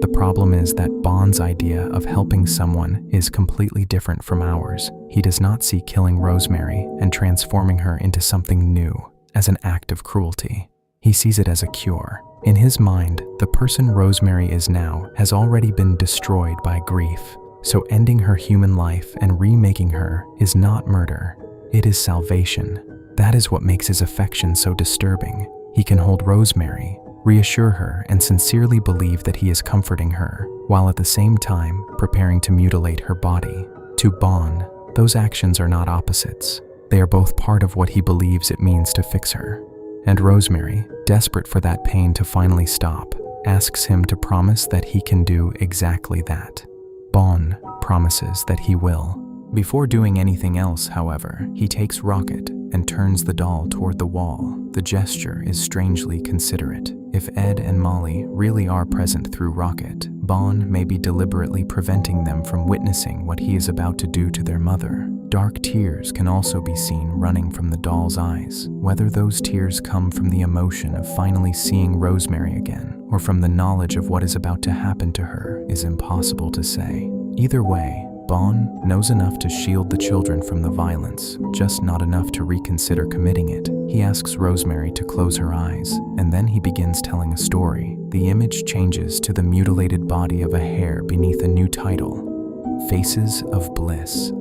The problem is that Bon's idea of helping someone is completely different from ours. He does not see killing Rosemary and transforming her into something new as an act of cruelty. He sees it as a cure. In his mind, the person Rosemary is now has already been destroyed by grief, so ending her human life and remaking her is not murder, it is salvation. That is what makes his affection so disturbing. He can hold Rosemary, reassure her, and sincerely believe that he is comforting her, while at the same time preparing to mutilate her body. To Bon, those actions are not opposites. They are both part of what he believes it means to fix her. And Rosemary, desperate for that pain to finally stop, asks him to promise that he can do exactly that. Bon promises that he will. Before doing anything else, however, he takes Rocket and turns the doll toward the wall. The gesture is strangely considerate. If Edd and Molly really are present through Rocket, Bon may be deliberately preventing them from witnessing what he is about to do to their mother. Dark tears can also be seen running from the doll's eyes. Whether those tears come from the emotion of finally seeing Rosemary again, or from the knowledge of what is about to happen to her, is impossible to say. Either way, Bon knows enough to shield the children from the violence, just not enough to reconsider committing it. He asks Rosemary to close her eyes, and then he begins telling a story. The image changes to the mutilated body of a hare beneath a new title, Faces of Bliss.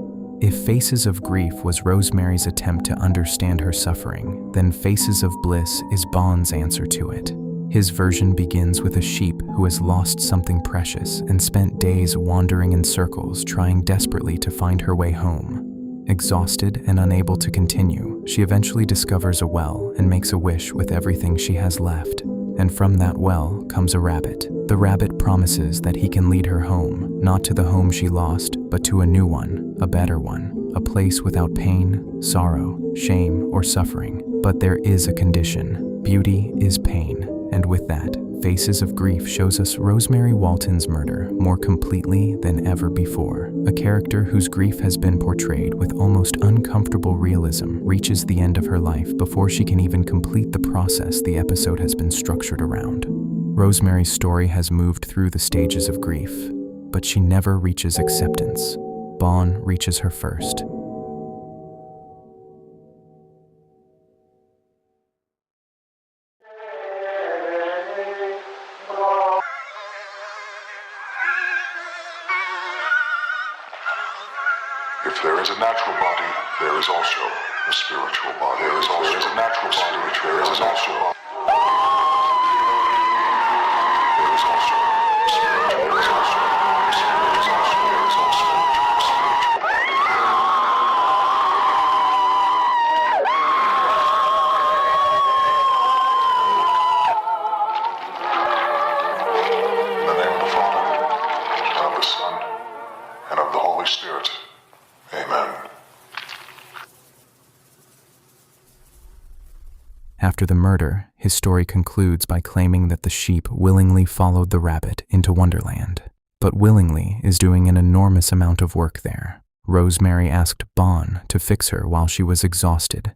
If Faces of Grief was Rosemary's attempt to understand her suffering, then Faces of Bliss is Bon's answer to it. His version begins with a sheep who has lost something precious and spent days wandering in circles trying desperately to find her way home. Exhausted and unable to continue, she eventually discovers a well and makes a wish with everything she has left. And from that well comes a rabbit. The rabbit promises that he can lead her home, not to the home she lost, but to a new one, a better one, a place without pain, sorrow, shame, or suffering. But there is a condition. Beauty is pain. And with that, Faces of Grief shows us Rosemary Walten's murder more completely than ever before. A character whose grief has been portrayed with almost uncomfortable realism reaches the end of her life before she can even complete the process the episode has been structured around. Rosemary's story has moved through the stages of grief, but she never reaches acceptance. Bond reaches her first. If there is a natural body, there is also a spiritual body. There is a natural body, there is a natural body. There is also a spiritual, there is also a spiritual, there is also a spiritual body. In the name of the Father, and of the Son, and of the Holy Spirit. Amen. After the murder, his story concludes by claiming that the sheep willingly followed the rabbit into Wonderland. But willingly is doing an enormous amount of work there. Rosemary asked Bond to fix her while she was exhausted,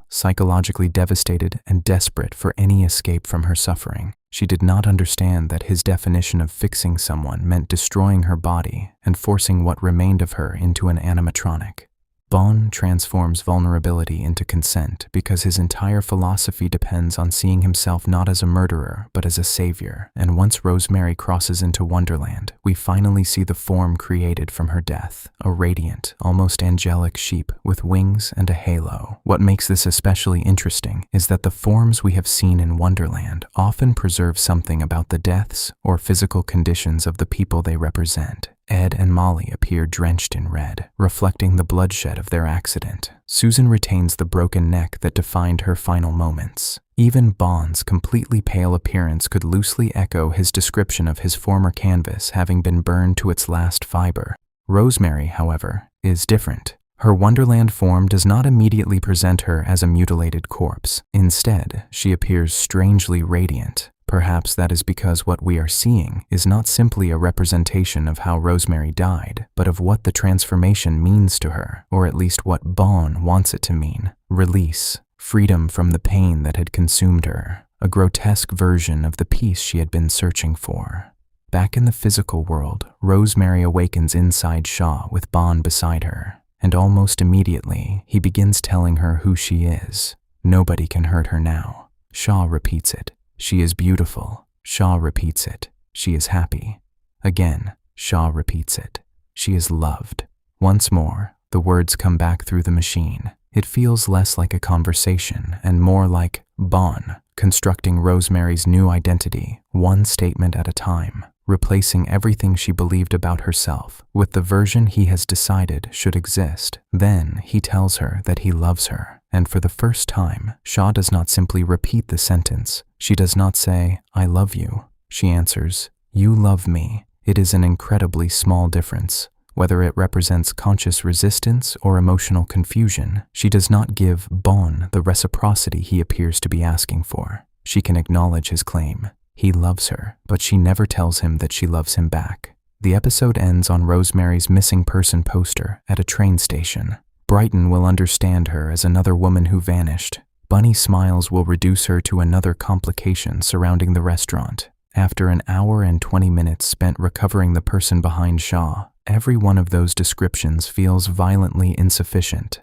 psychologically devastated, and desperate for any escape from her suffering. She did not understand that his definition of fixing someone meant destroying her body and forcing what remained of her into an animatronic. Bond transforms vulnerability into consent because his entire philosophy depends on seeing himself not as a murderer but as a savior, and once Rosemary crosses into Wonderland, we finally see the form created from her death, a radiant, almost angelic sheep with wings and a halo. What makes this especially interesting is that the forms we have seen in Wonderland often preserve something about the deaths or physical conditions of the people they represent. Edd and Molly appear drenched in red, reflecting the bloodshed of their accident. Susan retains the broken neck that defined her final moments. Even Bond's completely pale appearance could loosely echo his description of his former canvas having been burned to its last fiber. Rosemary, however, is different. Her Wonderland form does not immediately present her as a mutilated corpse. Instead, she appears strangely radiant. Perhaps that is because what we are seeing is not simply a representation of how Rosemary died, but of what the transformation means to her, or at least what Bond wants it to mean. Release, freedom from the pain that had consumed her, a grotesque version of the peace she had been searching for. Back in the physical world, Rosemary awakens inside Shaw with Bond beside her, and almost immediately, he begins telling her who she is. Nobody can hurt her now. Shaw repeats it. She is beautiful. Shaw repeats it. She is happy. Again, Shaw repeats it. She is loved. Once more, the words come back through the machine. It feels less like a conversation and more like Bond constructing Rosemary's new identity, one statement at a time, replacing everything she believed about herself with the version he has decided should exist. Then he tells her that he loves her, and for the first time, Shaw does not simply repeat the sentence. She does not say, "I love you." She answers, "You love me." It is an incredibly small difference. Whether it represents conscious resistance or emotional confusion, she does not give Bond the reciprocity he appears to be asking for. She can acknowledge his claim. He loves her, but she never tells him that she loves him back. The episode ends on Rosemary's missing person poster at a train station. Brighton will understand her as another woman who vanished. Bunny Smiles will reduce her to another complication surrounding the restaurant. After an hour and 20 minutes spent recovering the person behind Shaw, every one of those descriptions feels violently insufficient.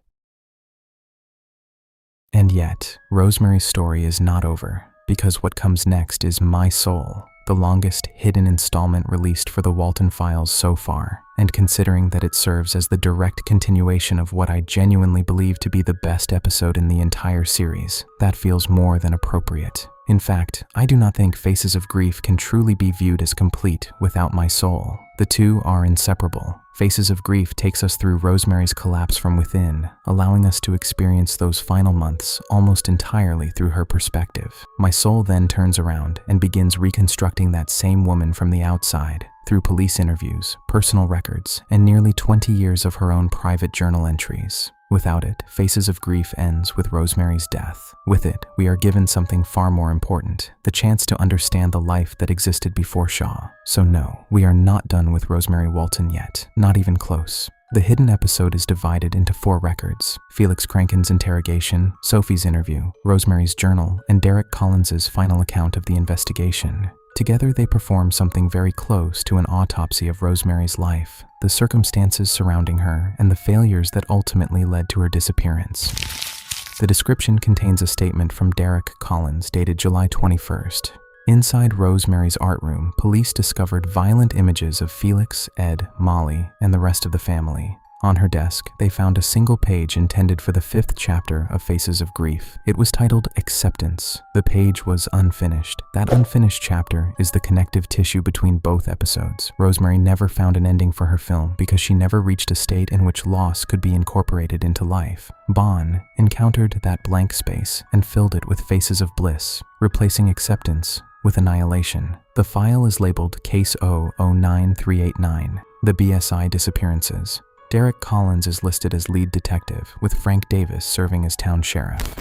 And yet, Rosemary's story is not over, because what comes next is My Soul, the longest hidden installment released for the Walten Files so far, and considering that it serves as the direct continuation of what I genuinely believe to be the best episode in the entire series, that feels more than appropriate. In fact, I do not think Faces of Grief can truly be viewed as complete without My Soul. The two are inseparable. Faces of Grief takes us through Rosemary's collapse from within, allowing us to experience those final months almost entirely through her perspective. My Soul then turns around and begins reconstructing that same woman from the outside, through police interviews, personal records, and nearly 20 years of her own private journal entries. Without it, Faces of Grief ends with Rosemary's death. With it, we are given something far more important, the chance to understand the life that existed before Shaw. So no, we are not done with Rosemary Walten yet, not even close. The hidden episode is divided into 4 records: Felix Kranken's interrogation, Sophie's interview, Rosemary's journal, and Derek Collins's final account of the investigation. Together they perform something very close to an autopsy of Rosemary's life, the circumstances surrounding her, and the failures that ultimately led to her disappearance. The description contains a statement from Derek Collins dated July 21st. Inside Rosemary's art room, police discovered violent images of Felix, Edd, Molly, and the rest of the family. On her desk, they found a single page intended for the 5th chapter of Faces of Grief. It was titled Acceptance. The page was unfinished. That unfinished chapter is the connective tissue between both episodes. Rosemary never found an ending for her film because she never reached a state in which loss could be incorporated into life. Bon encountered that blank space and filled it with faces of bliss, replacing acceptance with annihilation. The file is labeled Case O09389, the BSI disappearances. Derek Collins is listed as lead detective, with Frank Davis serving as town sheriff.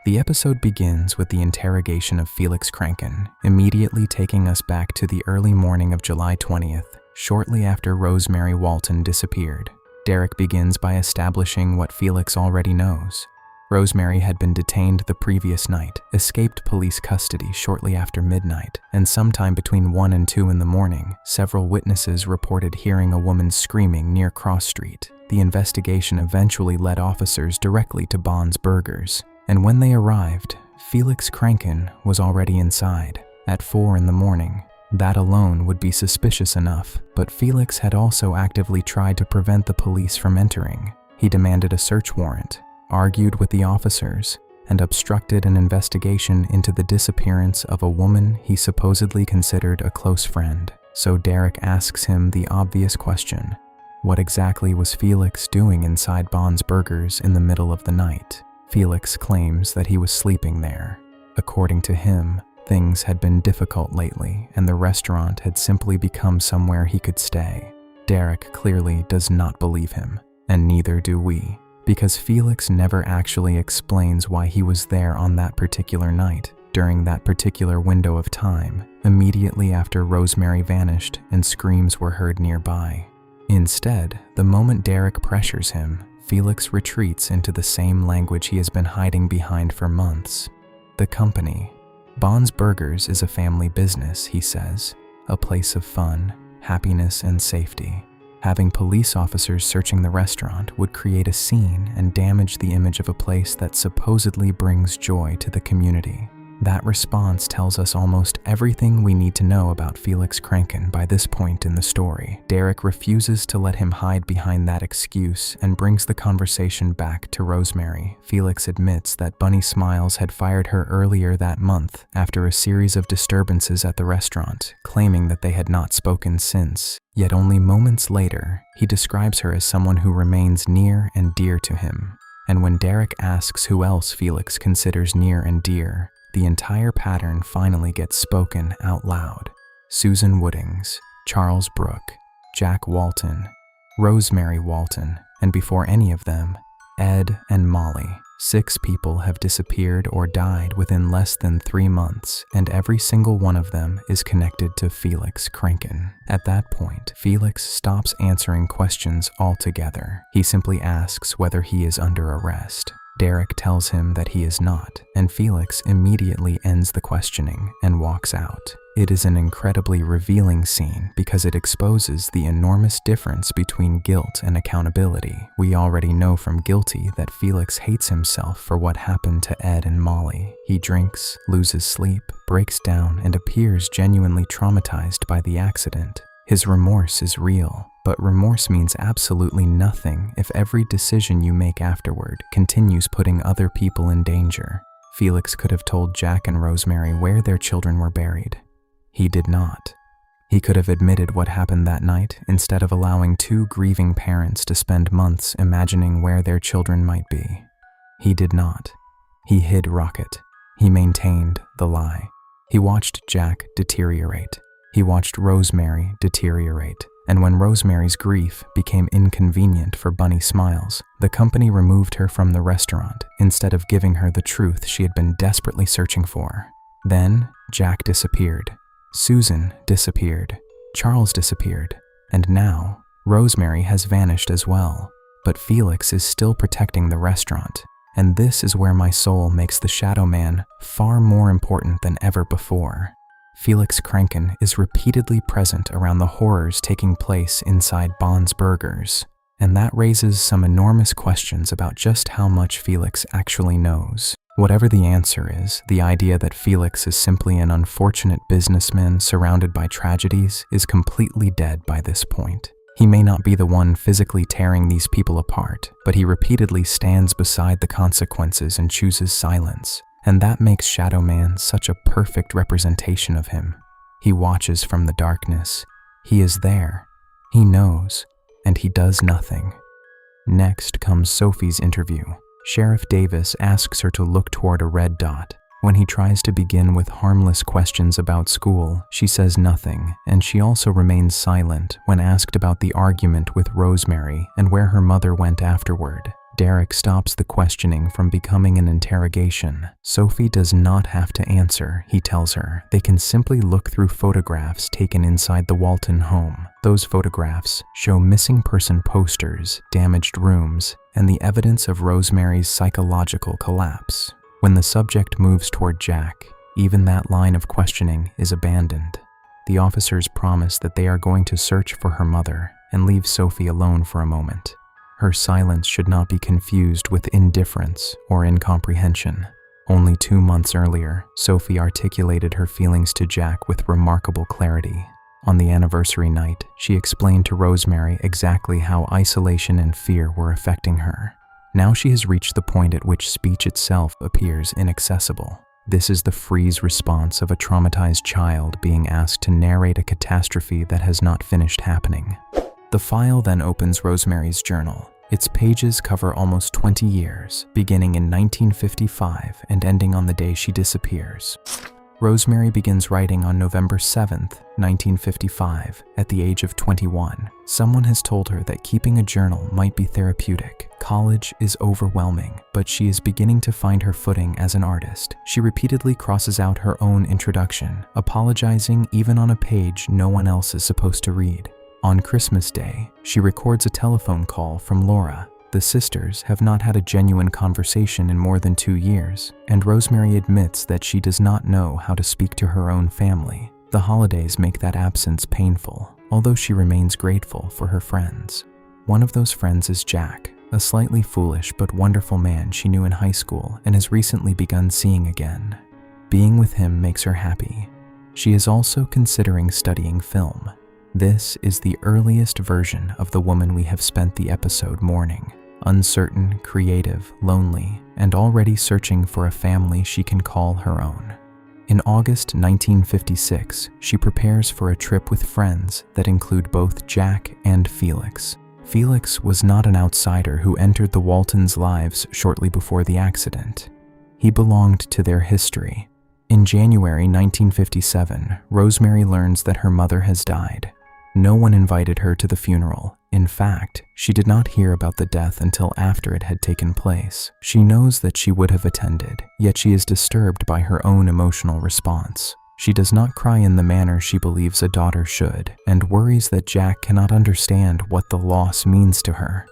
The episode begins with the interrogation of Felix Kranken, immediately taking us back to the early morning of July 20th, shortly after Rosemary Walten disappeared. Derek begins by establishing what Felix already knows. Rosemary had been detained the previous night, escaped police custody shortly after midnight, and sometime between 1 and 2 in the morning, several witnesses reported hearing a woman screaming near Cross Street. The investigation eventually led officers directly to Bon's Burgers, and when they arrived, Felix Kranken was already inside. At 4 in the morning, that alone would be suspicious enough, but Felix had also actively tried to prevent the police from entering. He demanded a search warrant, argued with the officers, and obstructed an investigation into the disappearance of a woman he supposedly considered a close friend. So Derek asks him the obvious question: what exactly was Felix doing inside Bon's Burgers in the middle of the night? Felix claims that he was sleeping there. According to him, things had been difficult lately, and the restaurant had simply become somewhere he could stay. Derek clearly does not believe him, and neither do we, because Felix never actually explains why he was there on that particular night, during that particular window of time, immediately after Rosemary vanished and screams were heard nearby. Instead, the moment Derek pressures him, Felix retreats into the same language he has been hiding behind for months. The company. Bon's Burgers is a family business, he says, a place of fun, happiness, and safety. Having police officers searching the restaurant would create a scene and damage the image of a place that supposedly brings joy to the community. That response tells us almost everything we need to know about Felix Kranken by this point in the story. Derek refuses to let him hide behind that excuse and brings the conversation back to Rosemary. Felix admits that Bunny Smiles had fired her earlier that month after a series of disturbances at the restaurant, claiming that they had not spoken since. Yet only moments later, he describes her as someone who remains near and dear to him. And when Derek asks who else Felix considers near and dear, the entire pattern finally gets spoken out loud. Susan Woodings, Charles Brooke, Jack Walten, Rosemary Walten, and before any of them, Edd and Molly. 6 people have disappeared or died within less than 3 months, and every single one of them is connected to Felix Kranken. At that point, Felix stops answering questions altogether. He simply asks whether he is under arrest. Derek tells him that he is not, and Felix immediately ends the questioning and walks out. It is an incredibly revealing scene because it exposes the enormous difference between guilt and accountability. We already know from Guilty that Felix hates himself for what happened to Edd and Molly. He drinks, loses sleep, breaks down, and appears genuinely traumatized by the accident. His remorse is real, but remorse means absolutely nothing if every decision you make afterward continues putting other people in danger. Felix could have told Jack and Rosemary where their children were buried. He did not. He could have admitted what happened that night instead of allowing 2 grieving parents to spend months imagining where their children might be. He did not. He hid Rocket. He maintained the lie. He watched Jack deteriorate. He watched Rosemary deteriorate, and when Rosemary's grief became inconvenient for Bunny Smiles, the company removed her from the restaurant instead of giving her the truth she had been desperately searching for. Then, Jack disappeared. Susan disappeared. Charles disappeared. And now, Rosemary has vanished as well. But Felix is still protecting the restaurant. And this is where my soul makes the Shadow Man far more important than ever before. Felix Kranken is repeatedly present around the horrors taking place inside Bond's Burgers, and that raises some enormous questions about just how much Felix actually knows. Whatever the answer is, the idea that Felix is simply an unfortunate businessman surrounded by tragedies is completely dead by this point. He may not be the one physically tearing these people apart, but he repeatedly stands beside the consequences and chooses silence. And that makes Shadow Man such a perfect representation of him. He watches from the darkness. He is there. He knows. And he does nothing. Next comes Sophie's interview. Sheriff Davis asks her to look toward a red dot. When he tries to begin with harmless questions about school, she says nothing, and she also remains silent when asked about the argument with Rosemary and where her mother went afterward. Derek stops the questioning from becoming an interrogation. Sophie does not have to answer, he tells her. They can simply look through photographs taken inside the Walten home. Those photographs show missing person posters, damaged rooms, and the evidence of Rosemary's psychological collapse. When the subject moves toward Jack, even that line of questioning is abandoned. The officers promise that they are going to search for her mother and leave Sophie alone for a moment. Her silence should not be confused with indifference or incomprehension. Only 2 months earlier, Sophie articulated her feelings to Jack with remarkable clarity. On the anniversary night, she explained to Rosemary exactly how isolation and fear were affecting her. Now she has reached the point at which speech itself appears inaccessible. This is the freeze response of a traumatized child being asked to narrate a catastrophe that has not finished happening. The file then opens Rosemary's journal. Its pages cover almost 20 years, beginning in 1955 and ending on the day she disappears. Rosemary begins writing on November 7th, 1955, at the age of 21. Someone has told her that keeping a journal might be therapeutic. College is overwhelming, but she is beginning to find her footing as an artist. She repeatedly crosses out her own introduction, apologizing even on a page no one else is supposed to read. On Christmas Day, she records a telephone call from Laura. The sisters have not had a genuine conversation in more than 2 years, and Rosemary admits that she does not know how to speak to her own family. The holidays make that absence painful, although she remains grateful for her friends. One of those friends is Jack, a slightly foolish but wonderful man she knew in high school and has recently begun seeing again. Being with him makes her happy. She is also considering studying film. This is the earliest version of the woman we have spent the episode mourning. Uncertain, creative, lonely, and already searching for a family she can call her own. In August 1956, she prepares for a trip with friends that include both Jack and Felix. Felix was not an outsider who entered the Waltens' lives shortly before the accident. He belonged to their history. In January 1957, Rosemary learns that her mother has died. No one invited her to the funeral. In fact, she did not hear about the death until after it had taken place. She knows that she would have attended, yet she is disturbed by her own emotional response. She does not cry in the manner she believes a daughter should, and worries that Jack cannot understand what the loss means to her.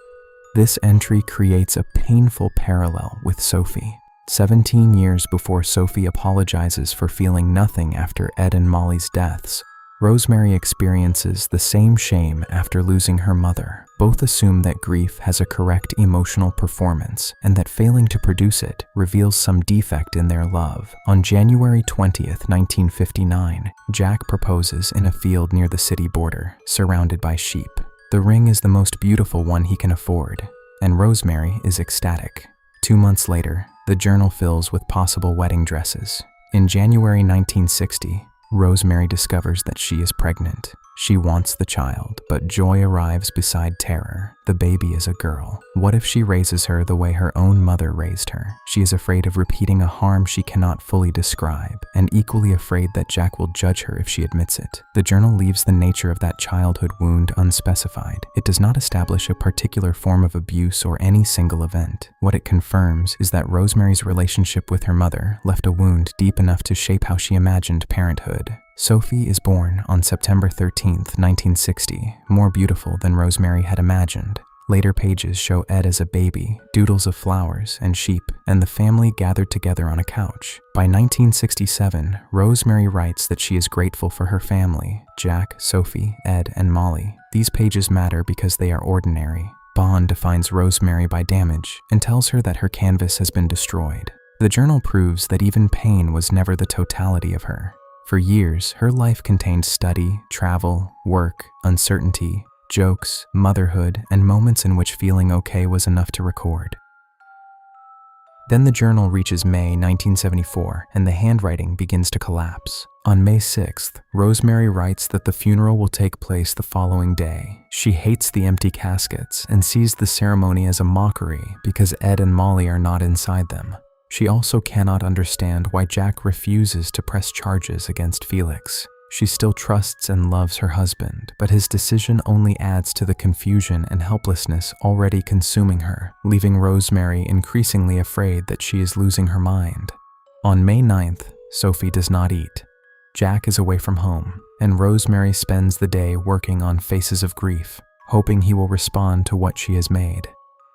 This entry creates a painful parallel with Sophie. 17 years before Sophie apologizes for feeling nothing after Edd and Molly's deaths, Rosemary experiences the same shame after losing her mother. Both assume that grief has a correct emotional performance and that failing to produce it reveals some defect in their love. On January 20th, 1959, Jack proposes in a field near the city border, surrounded by sheep. The ring is the most beautiful one he can afford, and Rosemary is ecstatic. 2 months later, the journal fills with possible wedding dresses. In January 1960, Rosemary discovers that she is pregnant. She wants the child, but joy arrives beside terror. The baby is a girl. What if she raises her the way her own mother raised her? She is afraid of repeating a harm she cannot fully describe, and equally afraid that Jack will judge her if she admits it. The journal leaves the nature of that childhood wound unspecified. It does not establish a particular form of abuse or any single event. What it confirms is that Rosemary's relationship with her mother left a wound deep enough to shape how she imagined parenthood. Sophie is born on September 13th, 1960, more beautiful than Rosemary had imagined. Later pages show Edd as a baby, doodles of flowers and sheep, and the family gathered together on a couch. By 1967, Rosemary writes that she is grateful for her family, Jack, Sophie, Edd, and Molly. These pages matter because they are ordinary. Bond defines Rosemary by damage and tells her that her canvas has been destroyed. The journal proves that even pain was never the totality of her. For years, her life contained study, travel, work, uncertainty, jokes, motherhood, and moments in which feeling okay was enough to record. Then the journal reaches May 1974, and the handwriting begins to collapse. On May 6th, Rosemary writes that the funeral will take place the following day. She hates the empty caskets and sees the ceremony as a mockery because Edd and Molly are not inside them. She also cannot understand why Jack refuses to press charges against Felix. She still trusts and loves her husband, but his decision only adds to the confusion and helplessness already consuming her, leaving Rosemary increasingly afraid that she is losing her mind. On May 9th, Sophie does not eat. Jack is away from home, and Rosemary spends the day working on Faces of Grief, hoping he will respond to what she has made.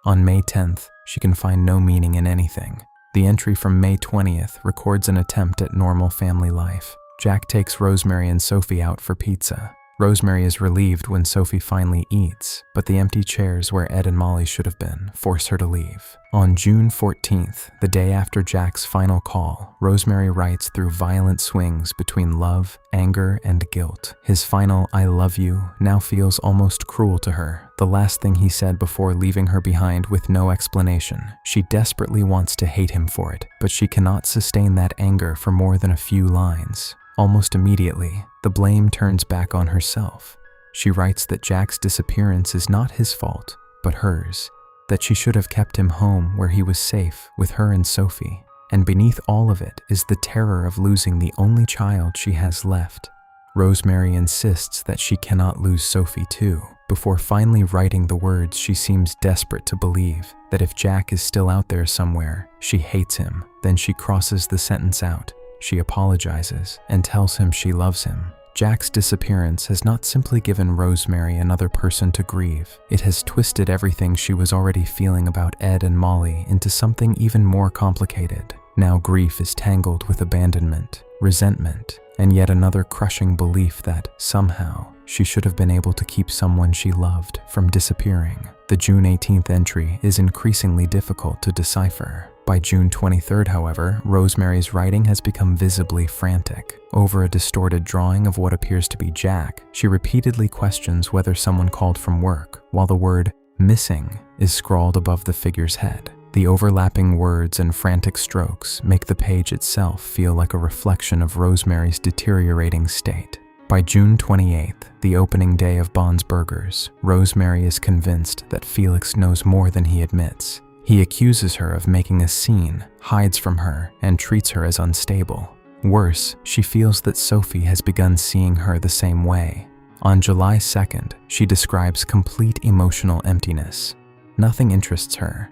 On May 10th, she can find no meaning in anything. The entry from May 20th records an attempt at normal family life. Jack takes Rosemary and Sophie out for pizza. Rosemary is relieved when Sophie finally eats, but the empty chairs where Edd and Molly should have been force her to leave. On June 14th, the day after Jack's final call, Rosemary writes through violent swings between love, anger, and guilt. His final "I love you" now feels almost cruel to her, the last thing he said before leaving her behind with no explanation. She desperately wants to hate him for it, but she cannot sustain that anger for more than a few lines. Almost immediately, the blame turns back on herself. She writes that Jack's disappearance is not his fault, but hers, that she should have kept him home where he was safe with her and Sophie. And beneath all of it is the terror of losing the only child she has left. Rosemary insists that she cannot lose Sophie too, before finally writing the words she seems desperate to believe, that if Jack is still out there somewhere, she hates him. Then she crosses the sentence out. She apologizes and tells him she loves him. Jack's disappearance has not simply given Rosemary another person to grieve. It has twisted everything she was already feeling about Edd and Molly into something even more complicated. Now grief is tangled with abandonment, resentment, and yet another crushing belief that, somehow, she should have been able to keep someone she loved from disappearing. The June 18th entry is increasingly difficult to decipher. By June 23rd, however, Rosemary's writing has become visibly frantic. Over a distorted drawing of what appears to be Jack, she repeatedly questions whether someone called from work, while the word "missing" is scrawled above the figure's head. The overlapping words and frantic strokes make the page itself feel like a reflection of Rosemary's deteriorating state. By June 28th, the opening day of Bond's Burgers, Rosemary is convinced that Felix knows more than he admits. He accuses her of making a scene, hides from her, and treats her as unstable. Worse, she feels that Sophie has begun seeing her the same way. On July 2nd, she describes complete emotional emptiness. Nothing interests her.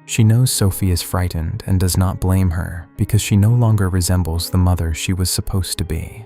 She knows Sophie is frightened and does not blame her because she no longer resembles the mother she was supposed to be.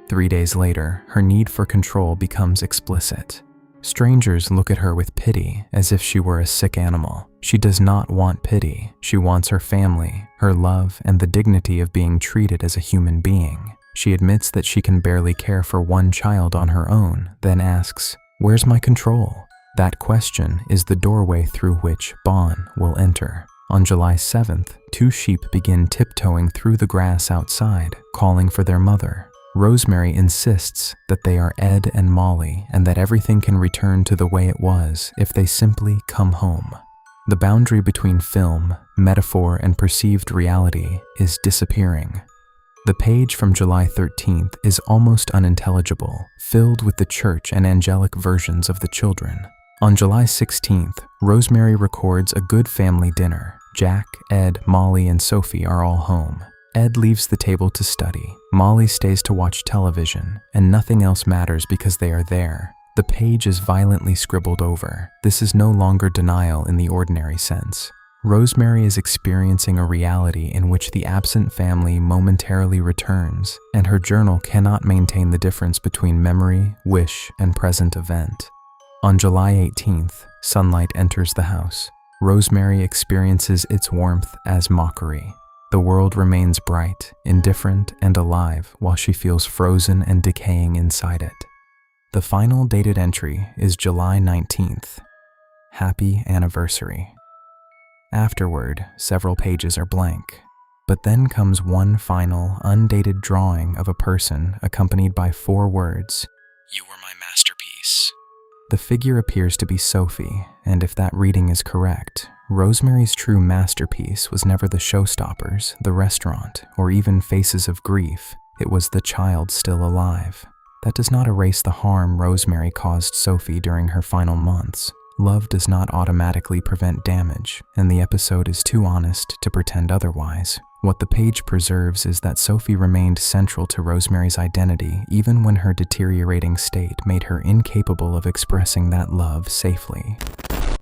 3 days later, her need for control becomes explicit. Strangers look at her with pity as if she were a sick animal. She does not want pity. She wants her family, her love, and the dignity of being treated as a human being. She admits that she can barely care for one child on her own, then asks, "Where's my control?" That question is the doorway through which Bond will enter. On July 7th, 2 sheep begin tiptoeing through the grass outside, calling for their mother. Rosemary insists that they are Edd and Molly and that everything can return to the way it was if they simply come home. The boundary between film, metaphor, and perceived reality is disappearing. The page from July 13th is almost unintelligible, filled with the church and angelic versions of the children. On July 16th, Rosemary records a good family dinner. Jack, Ed, Molly, and Sophie are all home. Ed leaves the table to study. Molly stays to watch television, and nothing else matters because they are there. The page is violently scribbled over. This is no longer denial in the ordinary sense. Rosemary is experiencing a reality in which the absent family momentarily returns, and her journal cannot maintain the difference between memory, wish, and present event. On July 18th, sunlight enters the house. Rosemary experiences its warmth as mockery. The world remains bright, indifferent, and alive while she feels frozen and decaying inside it. The final dated entry is July 19th. Happy anniversary. Afterward, several pages are blank, but then comes one final, undated drawing of a person accompanied by 4 words. You were my masterpiece. The figure appears to be Sophie, and if that reading is correct, Rosemary's true masterpiece was never the showstoppers, the restaurant, or even faces of grief. It was the child still alive. That does not erase the harm Rosemary caused Sophie during her final months. Love does not automatically prevent damage, and the episode is too honest to pretend otherwise. What the page preserves is that Sophie remained central to Rosemary's identity even when her deteriorating state made her incapable of expressing that love safely.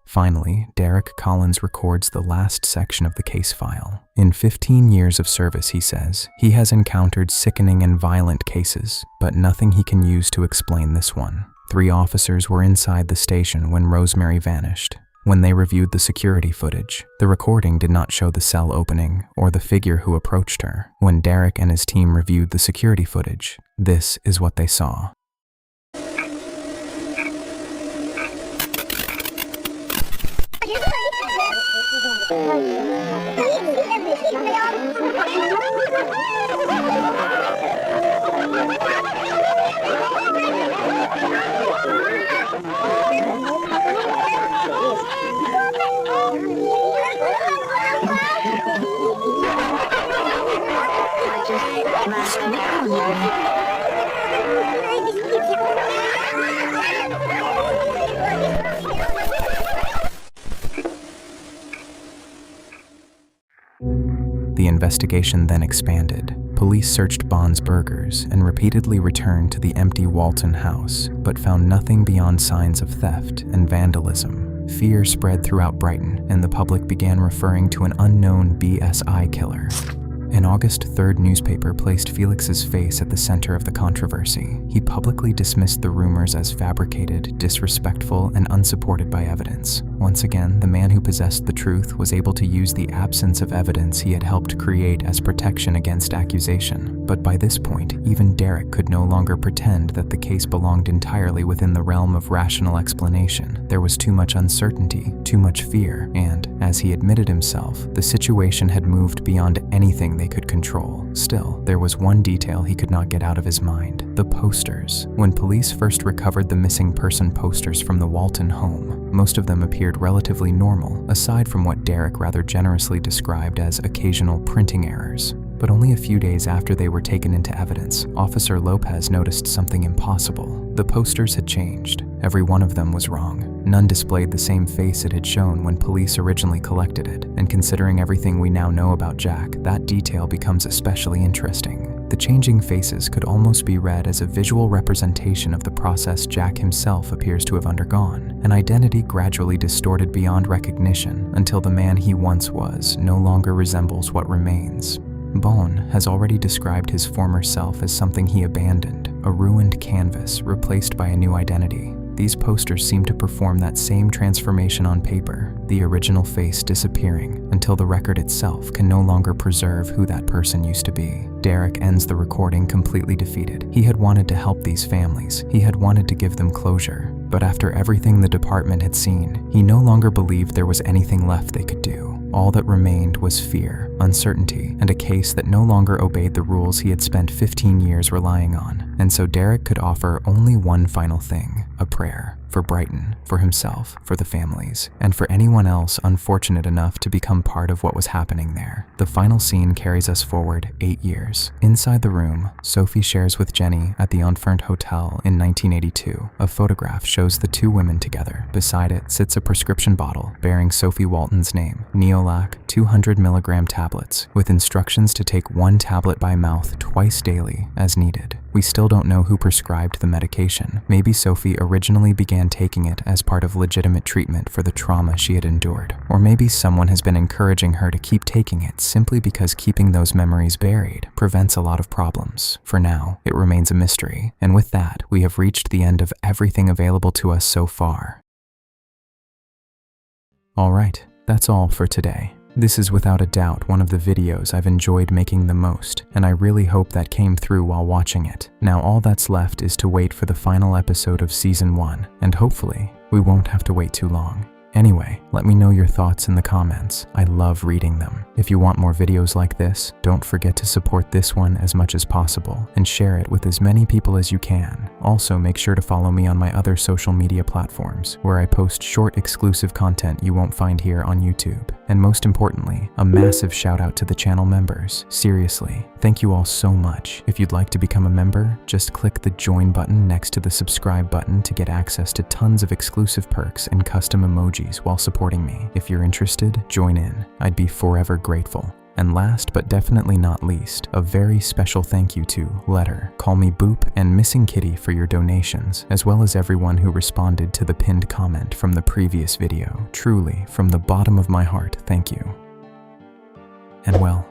Finally, Derek Collins records the last section of the case file. In 15 years of service, he says, he has encountered sickening and violent cases, but nothing he can use to explain this one. 3 officers were inside the station when Rosemary vanished. When they reviewed the security footage, the recording did not show the cell opening or the figure who approached her. When Derek and his team reviewed the security footage, this is what they saw. The investigation then expanded. Police searched Bond's Burgers and repeatedly returned to the empty Walten house, but found nothing beyond signs of theft and vandalism. Fear spread throughout Brighton, and the public began referring to an unknown BSI killer. An August 3rd newspaper placed Felix's face at the center of the controversy. He publicly dismissed the rumors as fabricated, disrespectful, and unsupported by evidence. Once again, the man who possessed the truth was able to use the absence of evidence he had helped create as protection against accusation. But by this point, even Derek could no longer pretend that the case belonged entirely within the realm of rational explanation. There was too much uncertainty, too much fear, and, as he admitted himself, the situation had moved beyond anything they could control. Still, there was one detail he could not get out of his mind: the posters. When police first recovered the missing person posters from the Walten home, most of them appeared relatively normal, aside from what Derek rather generously described as occasional printing errors. But only a few days after they were taken into evidence, Officer Lopez noticed something impossible. The posters had changed. Every one of them was wrong. None displayed the same face it had shown when police originally collected it, and considering everything we now know about Jack, that detail becomes especially interesting. The changing faces could almost be read as a visual representation of the process Jack himself appears to have undergone, an identity gradually distorted beyond recognition until the man he once was no longer resembles what remains. Bon has already described his former self as something he abandoned, a ruined canvas replaced by a new identity. These posters seem to perform that same transformation on paper, the original face disappearing until the record itself can no longer preserve who that person used to be. Derek ends the recording completely defeated. He had wanted to help these families. He had wanted to give them closure. But after everything the department had seen, he no longer believed there was anything left they could do. All that remained was fear, uncertainty, and a case that no longer obeyed the rules he had spent 15 years relying on. And so Derek could offer only one final thing: a prayer. for Brighton, for himself, for the families, and for anyone else unfortunate enough to become part of what was happening there. The final scene carries us forward 8 years. Inside the room, Sophie shares with Jenny at the Enfant Hotel in 1982. A photograph shows the two women together. Beside it sits a prescription bottle bearing Sophie Walten's name, Neolac 200 milligram tablets, with instructions to take 1 tablet by mouth twice daily as needed. We still don't know who prescribed the medication. Maybe Sophie originally began taking it as part of legitimate treatment for the trauma she had endured. Or maybe someone has been encouraging her to keep taking it simply because keeping those memories buried prevents a lot of problems. For now, it remains a mystery. And with that, we have reached the end of everything available to us so far. Alright, that's all for today. This is without a doubt one of the videos I've enjoyed making the most, and I really hope that came through while watching it. Now all that's left is to wait for the final episode of Season 1, and hopefully, we won't have to wait too long. Anyway, let me know your thoughts in the comments. I love reading them. If you want more videos like this, don't forget to support this one as much as possible and share it with as many people as you can. Also, make sure to follow me on my other social media platforms, where I post short exclusive content you won't find here on YouTube. And most importantly, a massive shout out to the channel members. Seriously, thank you all so much. If you'd like to become a member, just click the join button next to the subscribe button to get access to tons of exclusive perks and custom emojis while supporting me. If you're interested, join in. I'd be forever grateful. And last but definitely not least, a very special thank you to Letter, Call Me Boop, and Missing Kitty for your donations, as well as everyone who responded to the pinned comment from the previous video. Truly, from the bottom of my heart, thank you. And well,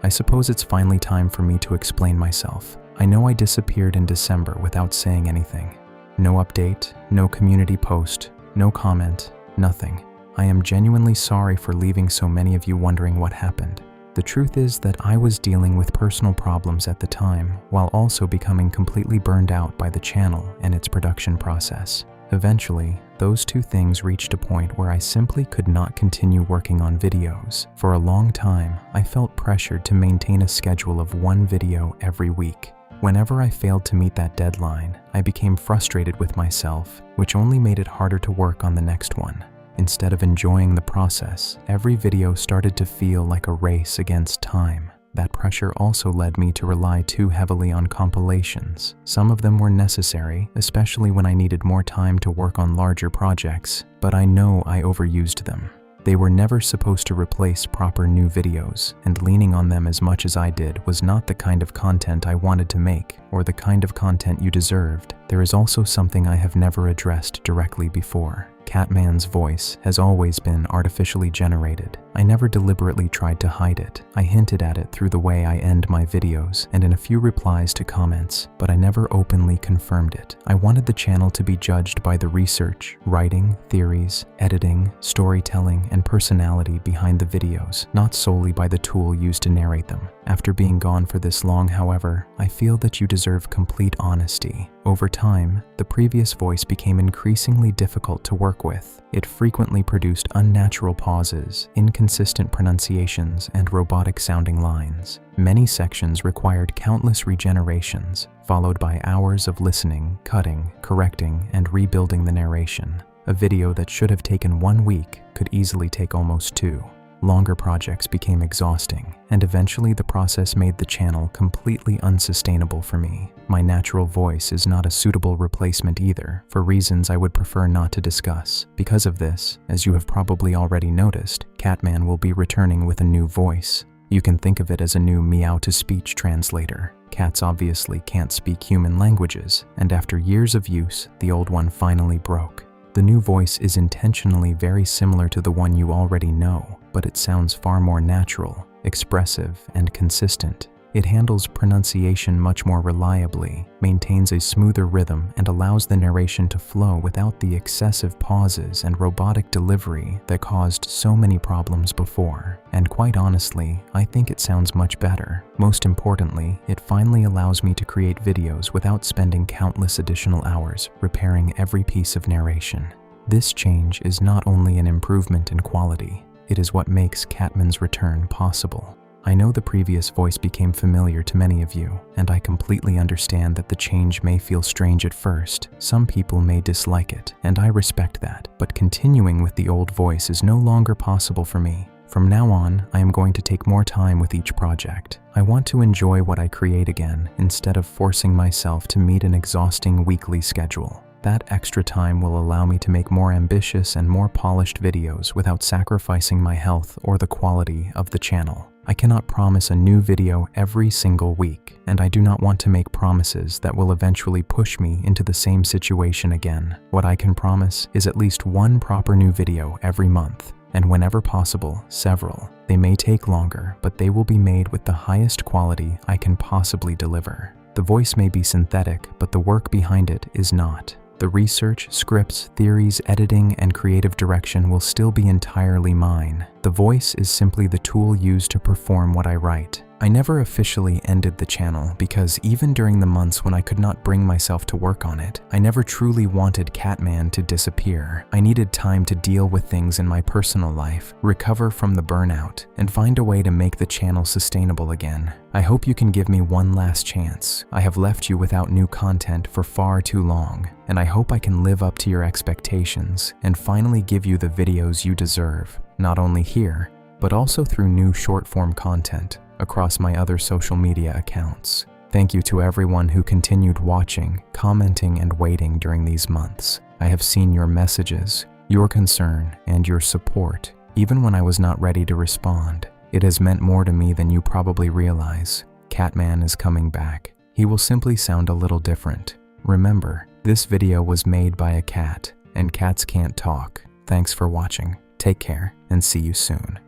I suppose it's finally time for me to explain myself. I know I disappeared in December without saying anything. No update, no community post, no comment, nothing. I am genuinely sorry for leaving so many of you wondering what happened. The truth is that I was dealing with personal problems at the time, while also becoming completely burned out by the channel and its production process. Eventually, those two things reached a point where I simply could not continue working on videos. For a long time, I felt pressured to maintain a schedule of 1 video every week. Whenever I failed to meet that deadline, I became frustrated with myself, which only made it harder to work on the next one. Instead of enjoying the process, every video started to feel like a race against time. That pressure also led me to rely too heavily on compilations. Some of them were necessary, especially when I needed more time to work on larger projects, but I know I overused them. They were never supposed to replace proper new videos, and leaning on them as much as I did was not the kind of content I wanted to make, or the kind of content you deserved. There is also something I have never addressed directly before. Catman's voice has always been artificially generated. I never deliberately tried to hide it. I hinted at it through the way I end my videos and in a few replies to comments, but I never openly confirmed it. I wanted the channel to be judged by the research, writing, theories, editing, storytelling, and personality behind the videos, not solely by the tool used to narrate them. After being gone for this long, however, I feel that you deserve complete honesty. Over time, the previous voice became increasingly difficult to work with. It frequently produced unnatural pauses, inconsistent pronunciations, and robotic-sounding lines. Many sections required countless regenerations, followed by hours of listening, cutting, correcting, and rebuilding the narration. A video that should have taken 1 week could easily take almost 2. Longer projects became exhausting, and eventually the process made the channel completely unsustainable for me. My natural voice is not a suitable replacement either, for reasons I would prefer not to discuss. Because of this, as you have probably already noticed, Catman will be returning with a new voice. You can think of it as a new meow-to-speech translator. Cats obviously can't speak human languages, and after years of use, the old one finally broke. The new voice is intentionally very similar to the one you already know, but it sounds far more natural, expressive, and consistent. It handles pronunciation much more reliably, maintains a smoother rhythm, and allows the narration to flow without the excessive pauses and robotic delivery that caused so many problems before. And quite honestly, I think it sounds much better. Most importantly, it finally allows me to create videos without spending countless additional hours repairing every piece of narration. This change is not only an improvement in quality, it is what makes Catman's return possible. I know the previous voice became familiar to many of you, and I completely understand that the change may feel strange at first. Some people may dislike it, and I respect that, but continuing with the old voice is no longer possible for me. From now on, I am going to take more time with each project. I want to enjoy what I create again, instead of forcing myself to meet an exhausting weekly schedule. That extra time will allow me to make more ambitious and more polished videos without sacrificing my health or the quality of the channel. I cannot promise a new video every single week, and I do not want to make promises that will eventually push me into the same situation again. What I can promise is at least one proper new video every month, and whenever possible, several. They may take longer, but they will be made with the highest quality I can possibly deliver. The voice may be synthetic, but the work behind it is not. The research, scripts, theories, editing, and creative direction will still be entirely mine. The voice is simply the tool used to perform what I write. I never officially ended the channel because even during the months when I could not bring myself to work on it, I never truly wanted Catman to disappear. I needed time to deal with things in my personal life, recover from the burnout, and find a way to make the channel sustainable again. I hope you can give me one last chance. I have left you without new content for far too long, and I hope I can live up to your expectations and finally give you the videos you deserve, not only here, but also through new short-form content across my other social media accounts. Thank you to everyone who continued watching, commenting, and waiting during these months. I have seen your messages, your concern, and your support, even when I was not ready to respond. It has meant more to me than you probably realize. Catman is coming back. He will simply sound a little different. Remember, this video was made by a cat, and cats can't talk. Thanks for watching. Take care, and see you soon.